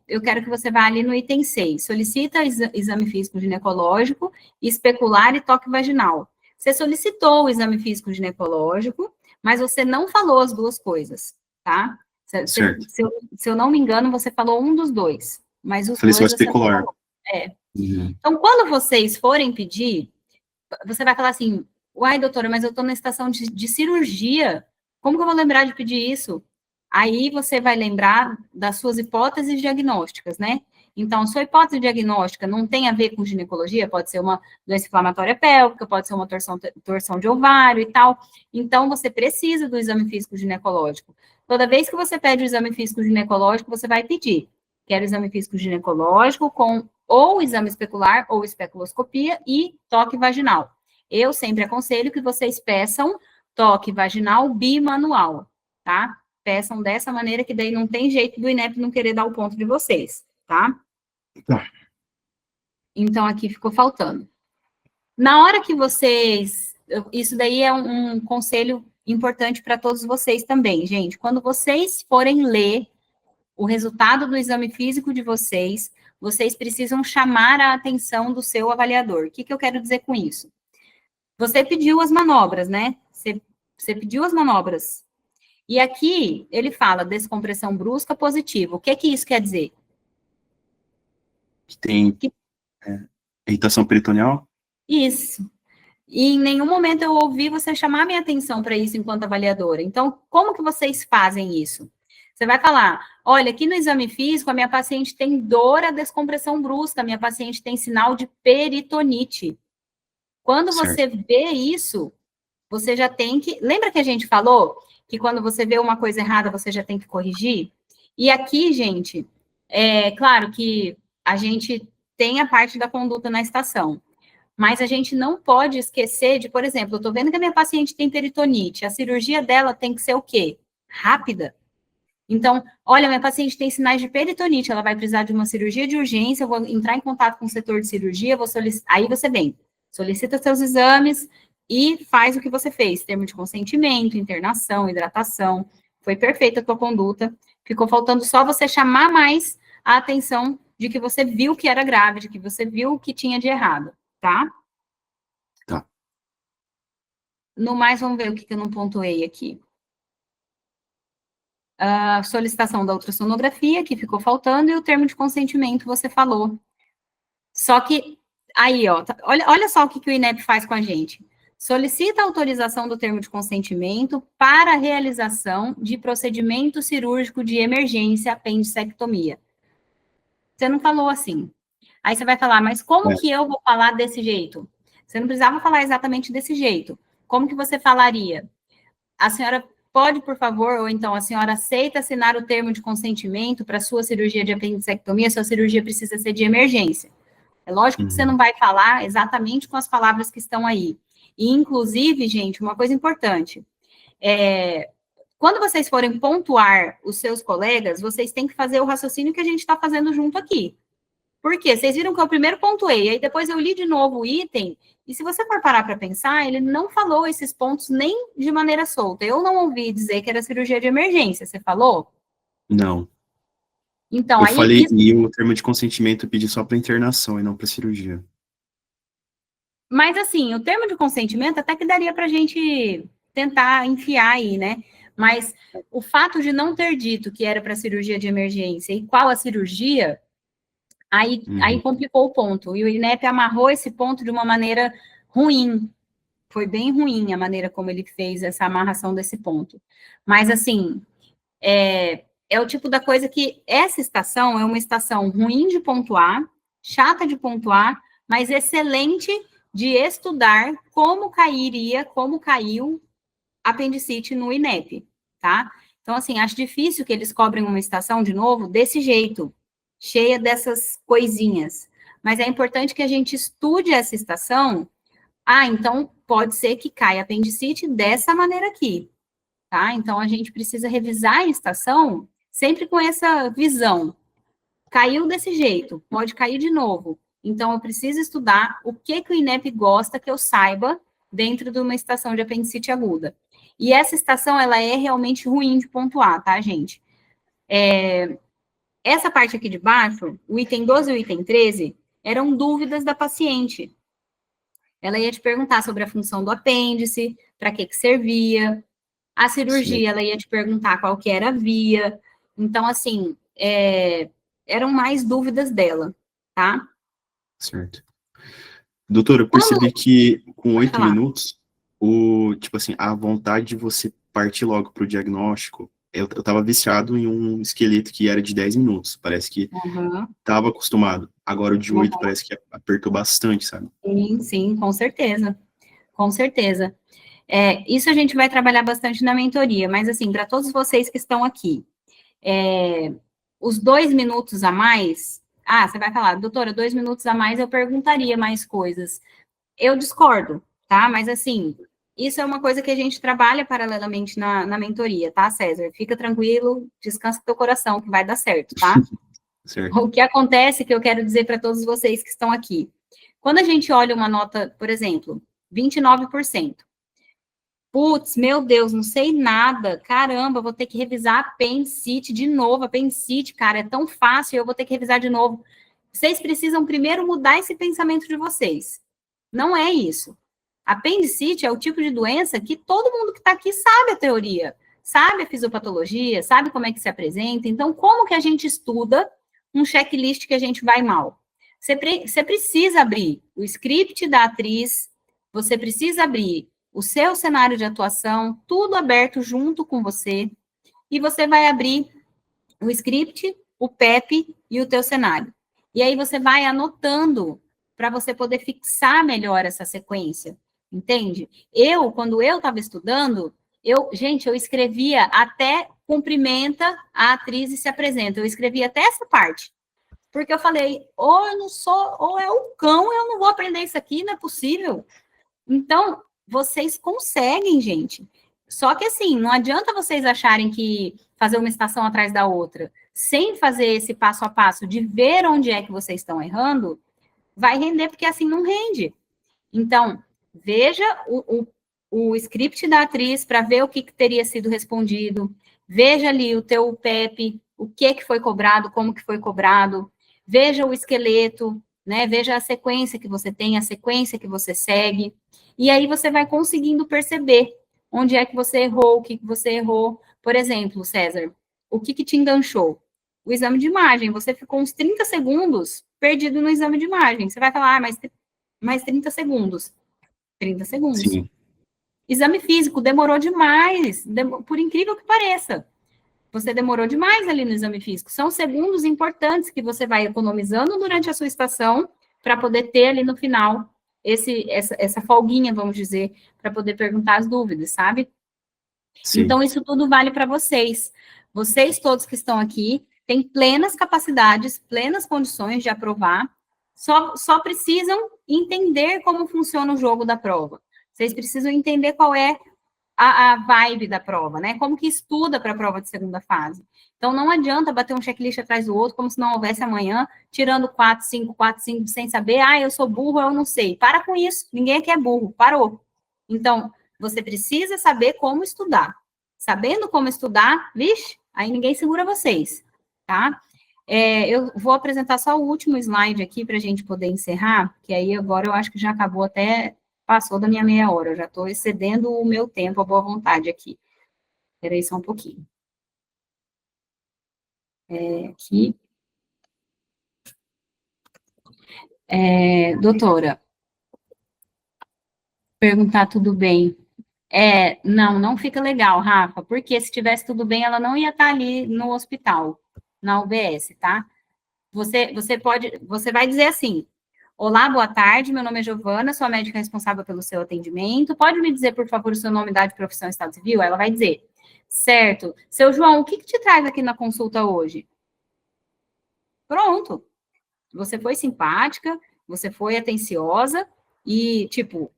eu quero que você vá ali no item 6. Solicita exame físico ginecológico, especular e toque vaginal. Você solicitou o exame físico ginecológico, mas você não falou as duas coisas, tá? Se eu não me engano, você falou um dos dois. Mas os dois só você especular. falou. Então, quando vocês forem pedir, você vai falar assim, uai, doutora, mas eu estou na estação de cirurgia, como que eu vou lembrar de pedir isso? Aí você vai lembrar das suas hipóteses diagnósticas, né? Então, sua hipótese diagnóstica não tem a ver com ginecologia, pode ser uma doença inflamatória pélvica, pode ser uma torção de ovário e tal. Então, você precisa do exame físico ginecológico. Toda vez que você pede o exame físico ginecológico, você vai pedir, quero exame físico ginecológico com ou exame especular ou especuloscopia e toque vaginal. Eu sempre aconselho que vocês peçam toque vaginal bimanual, tá? Peçam dessa maneira, que daí não tem jeito do INEP não querer dar o ponto de vocês, tá? Tá. Então, aqui ficou faltando. Na hora que vocês... Isso daí é um conselho importante para todos vocês também, gente. Quando vocês forem ler o resultado do exame físico de vocês, vocês precisam chamar a atenção do seu avaliador. O que eu quero dizer com isso? Você pediu as manobras, né? Você pediu as manobras. E aqui, ele fala descompressão brusca positiva. O que isso quer dizer? Que tem irritação peritoneal? Isso. E em nenhum momento eu ouvi você chamar minha atenção para isso enquanto avaliadora. Então, como que vocês fazem isso? Você vai falar, olha, aqui no exame físico, a minha paciente tem dor à descompressão brusca, a minha paciente tem sinal de peritonite. Quando você vê isso, você já tem que... Lembra que a gente falou que quando você vê uma coisa errada, você já tem que corrigir? E aqui, gente, é claro que a gente tem a parte da conduta na estação, mas a gente não pode esquecer de, por exemplo, eu estou vendo que a minha paciente tem peritonite, a cirurgia dela tem que ser o quê? Rápida. Então, olha, minha paciente tem sinais de peritonite, ela vai precisar de uma cirurgia de urgência, eu vou entrar em contato com o setor de cirurgia, vou solicitar, aí você vem, solicita seus exames e faz o que você fez, termo de consentimento, internação, hidratação, foi perfeita a tua conduta, ficou faltando só você chamar mais a atenção de que você viu que era grave, de que você viu o que tinha de errado, tá? Tá. No mais, vamos ver o que eu não pontuei aqui. A solicitação da ultrassonografia, que ficou faltando, e o termo de consentimento, você falou. Só que, aí, ó, olha só o que o INEP faz com a gente. Solicita a autorização do termo de consentimento para a realização de procedimento cirúrgico de emergência, apendicectomia. Você não falou assim. Aí você vai falar, mas como que eu vou falar desse jeito? Você não precisava falar exatamente desse jeito. Como que você falaria? A senhora pode, por favor, ou então a senhora aceita assinar o termo de consentimento para sua cirurgia de apendicectomia, sua cirurgia precisa ser de emergência. É lógico que você não vai falar exatamente com as palavras que estão aí. E, inclusive, gente, uma coisa importante, quando vocês forem pontuar os seus colegas, vocês têm que fazer o raciocínio que a gente está fazendo junto aqui. Por quê? Vocês viram que eu primeiro pontuei, aí depois eu li de novo o item, e se você for parar para pensar, ele não falou esses pontos nem de maneira solta. Eu não ouvi dizer que era cirurgia de emergência, você falou? Não. Então, Eu aí... falei, e o termo de consentimento eu pedi só para internação e não para cirurgia. Mas, assim, o termo de consentimento até que daria para a gente tentar enfiar aí, né? Mas o fato de não ter dito que era para cirurgia de emergência e qual a cirurgia... Aí complicou o ponto, e o INEP amarrou esse ponto de uma maneira ruim, foi bem ruim a maneira como ele fez essa amarração desse ponto. Mas, assim, é o tipo da coisa que essa estação é uma estação ruim de pontuar, chata de pontuar, mas excelente de estudar como caiu apendicite no INEP, tá? Então, assim, acho difícil que eles cobrem uma estação de novo desse jeito, cheia dessas coisinhas. Mas é importante que a gente estude essa estação. Então pode ser que caia apendicite dessa maneira aqui, tá? Então a gente precisa revisar a estação sempre com essa visão. Caiu desse jeito, pode cair de novo. Então eu preciso estudar o que o INEP gosta que eu saiba dentro de uma estação de apendicite aguda. E essa estação, ela é realmente ruim de pontuar, tá, gente? Essa parte aqui de baixo, o item 12 e o item 13, eram dúvidas da paciente. Ela ia te perguntar sobre a função do apêndice, para que servia. A cirurgia, ela ia te perguntar qual que era a via. Então, assim, eram mais dúvidas dela, tá? Certo. Doutora, eu percebi que com 8 minutos, a vontade de você partir logo para o diagnóstico, eu estava viciado em um esqueleto que era de 10 minutos, parece que estava acostumado. Agora o de 8 parece que apertou bastante, sabe? Sim, com certeza. Com certeza. Isso a gente vai trabalhar bastante na mentoria, mas assim, para todos vocês que estão aqui, os 2 minutos a mais, você vai falar, doutora, 2 minutos a mais eu perguntaria mais coisas. Eu discordo, tá? Mas assim, isso é uma coisa que a gente trabalha paralelamente na mentoria, tá, César? Fica tranquilo, descansa teu coração, que vai dar certo, tá? Certo. O que acontece, que eu quero dizer para todos vocês que estão aqui. Quando a gente olha uma nota, por exemplo, 29%. Putz, meu Deus, não sei nada. Caramba, vou ter que revisar apendicite de novo. Apendicite, cara, é tão fácil, eu vou ter que revisar de novo. Vocês precisam primeiro mudar esse pensamento de vocês. Não é isso. Apendicite é o tipo de doença que todo mundo que está aqui sabe a teoria, sabe a fisiopatologia, sabe como é que se apresenta. Então, como que a gente estuda um checklist que a gente vai mal? Você precisa abrir o script da atriz, você precisa abrir o seu cenário de atuação, tudo aberto junto com você, e você vai abrir o script, o PEP e o teu cenário. E aí você vai anotando para você poder fixar melhor essa sequência, entende? Quando eu estava estudando, eu escrevia até cumprimenta a atriz e se apresenta. Eu escrevia até essa parte. Porque eu falei, ou eu não sou, ou é o cão, eu não vou aprender isso aqui, não é possível. Então, vocês conseguem, gente. Só que assim, não adianta vocês acharem que fazer uma estação atrás da outra, sem fazer esse passo a passo de ver onde é que vocês estão errando, vai render, porque assim não rende. Então, veja o script da atriz para ver o que teria sido respondido, veja ali o teu PEP, o que foi cobrado, como que foi cobrado, veja o esqueleto, né? Veja a sequência que você tem, a sequência que você segue, e aí você vai conseguindo perceber onde é que você errou, o que você errou. Por exemplo, César, o que te enganchou? O exame de imagem, você ficou uns 30 segundos perdido no exame de imagem. Você vai falar, mais 30 segundos. 30 segundos. Sim. Exame físico, demorou demais, por incrível que pareça. Você demorou demais ali no exame físico. São segundos importantes que você vai economizando durante a sua estação para poder ter ali no final essa folguinha, vamos dizer, para poder perguntar as dúvidas, sabe? Sim. Então, isso tudo vale para vocês. Vocês todos que estão aqui têm plenas capacidades, plenas condições de aprovar, só precisam entender como funciona o jogo da prova. Vocês precisam entender qual é a vibe da prova, né? Como que estuda para a prova de segunda fase. Então, não adianta bater um checklist atrás do outro, como se não houvesse amanhã, tirando 4, 5, sem saber, eu sou burro, eu não sei. Para com isso, ninguém aqui é burro, parou. Então, você precisa saber como estudar. Sabendo como estudar, vixe, aí ninguém segura vocês, tá? Eu vou apresentar só o último slide aqui para a gente poder encerrar, que aí agora eu acho que já acabou passou da minha meia hora, eu já estou excedendo o meu tempo, a boa vontade aqui. Espera aí só um pouquinho. Aqui. Doutora, perguntar tudo bem. Não fica legal, Rafa, porque se tivesse tudo bem, ela não ia estar ali no hospital, na UBS, tá? Você vai dizer assim, olá, boa tarde, meu nome é Giovana, sou a médica responsável pelo seu atendimento, pode me dizer, por favor, o seu nome, idade, profissão, estado civil? Ela vai dizer, certo. Seu João, o que te traz aqui na consulta hoje? Pronto. Você foi simpática, você foi atenciosa e, tipo,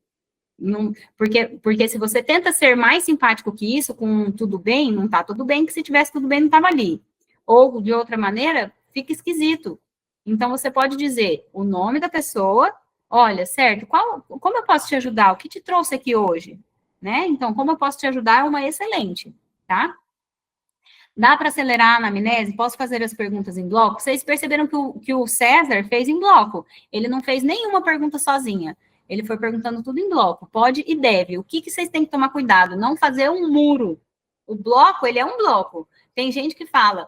não, porque se você tenta ser mais simpático que isso, com tudo bem, não tá tudo bem, que se tivesse tudo bem, não tava ali. Ou, de outra maneira, fica esquisito. Então, você pode dizer o nome da pessoa, olha, certo, como eu posso te ajudar? O que te trouxe aqui hoje? Né? Então, como eu posso te ajudar é uma excelente, tá? Dá para acelerar a anamnese? Posso fazer as perguntas em bloco? Vocês perceberam que o César fez em bloco. Ele não fez nenhuma pergunta sozinha. Ele foi perguntando tudo em bloco. Pode e deve. O que vocês têm que tomar cuidado? Não fazer um muro. O bloco, ele é um bloco. Tem gente que fala,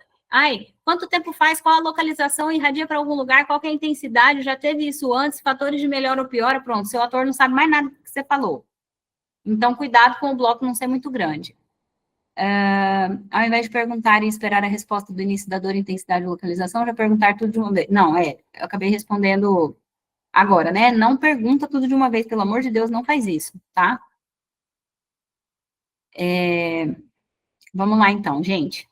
quanto tempo faz? Qual a localização? Irradia para algum lugar? Qual que é a intensidade? Já teve isso antes? Fatores de melhora ou piora? Pronto, seu ator não sabe mais nada do que você falou. Então, cuidado com o bloco não ser muito grande. Ao invés de perguntar e esperar a resposta do início da dor, intensidade e localização, já perguntar tudo de uma vez. Não, eu acabei respondendo agora, né? Não pergunta tudo de uma vez, pelo amor de Deus, não faz isso, tá? Vamos lá, então, gente.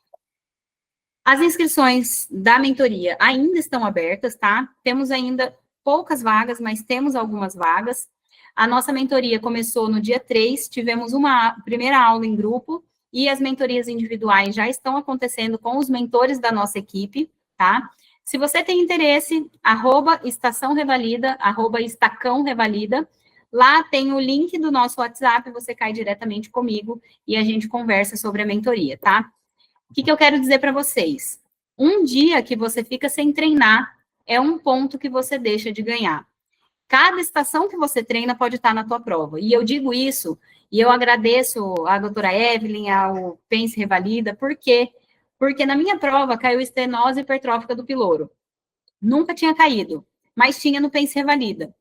As inscrições da mentoria ainda estão abertas, tá? Temos ainda poucas vagas, mas temos algumas vagas. A nossa mentoria começou no dia 3, tivemos uma primeira aula em grupo, e as mentorias individuais já estão acontecendo com os mentores da nossa equipe, tá? Se você tem interesse, @estação revalida, @estacão revalida, lá tem o link do nosso WhatsApp, você cai diretamente comigo e a gente conversa sobre a mentoria, tá? O que eu quero dizer para vocês? Um dia que você fica sem treinar é um ponto que você deixa de ganhar. Cada estação que você treina pode estar na tua prova. E eu digo isso, e eu agradeço à doutora Evelyn, ao Pense Revalida, por quê? Porque na minha prova caiu estenose hipertrófica do piloro. Nunca tinha caído, mas tinha no Pense Revalida.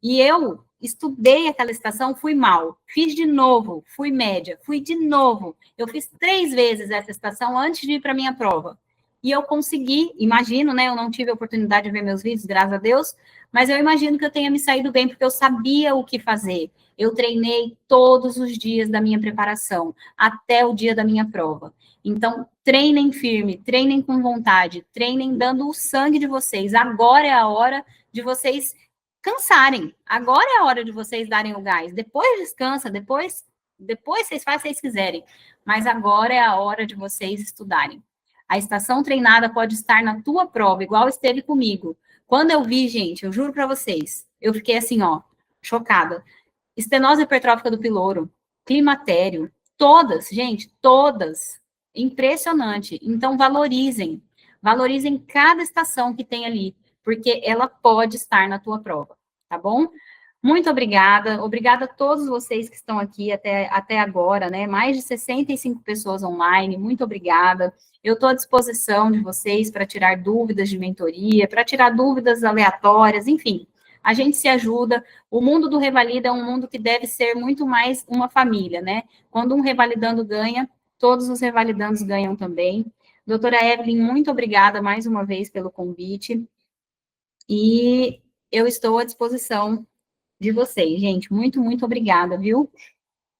E eu estudei aquela estação, fui mal, fiz de novo, fui média, fui de novo. Eu fiz 3 vezes essa estação antes de ir para a minha prova. E eu consegui, imagino, né? Eu não tive a oportunidade de ver meus vídeos, graças a Deus, mas eu imagino que eu tenha me saído bem, porque eu sabia o que fazer. Eu treinei todos os dias da minha preparação, até o dia da minha prova. Então, treinem firme, treinem com vontade, treinem dando o sangue de vocês. Agora é a hora de vocês cansarem. Agora é a hora de vocês darem o gás. Depois descansa, depois vocês fazem o que vocês quiserem. Mas agora é a hora de vocês estudarem. A estação treinada pode estar na tua prova, igual esteve comigo. Quando eu vi, gente, eu juro para vocês, eu fiquei assim, ó, chocada. Estenose hipertrófica do piloro, climatério, todas, gente, todas. Impressionante. Então, valorizem cada estação que tem ali, porque ela pode estar na tua prova, tá bom? Muito obrigada a todos vocês que estão aqui até agora, né? Mais de 65 pessoas online, muito obrigada. Eu estou à disposição de vocês para tirar dúvidas de mentoria, para tirar dúvidas aleatórias, enfim, a gente se ajuda. O mundo do Revalida é um mundo que deve ser muito mais uma família, né? Quando um revalidando ganha, todos os revalidandos ganham também. Doutora Evelyn, muito obrigada mais uma vez pelo convite. E eu estou à disposição de vocês, gente. Muito, muito obrigada, viu?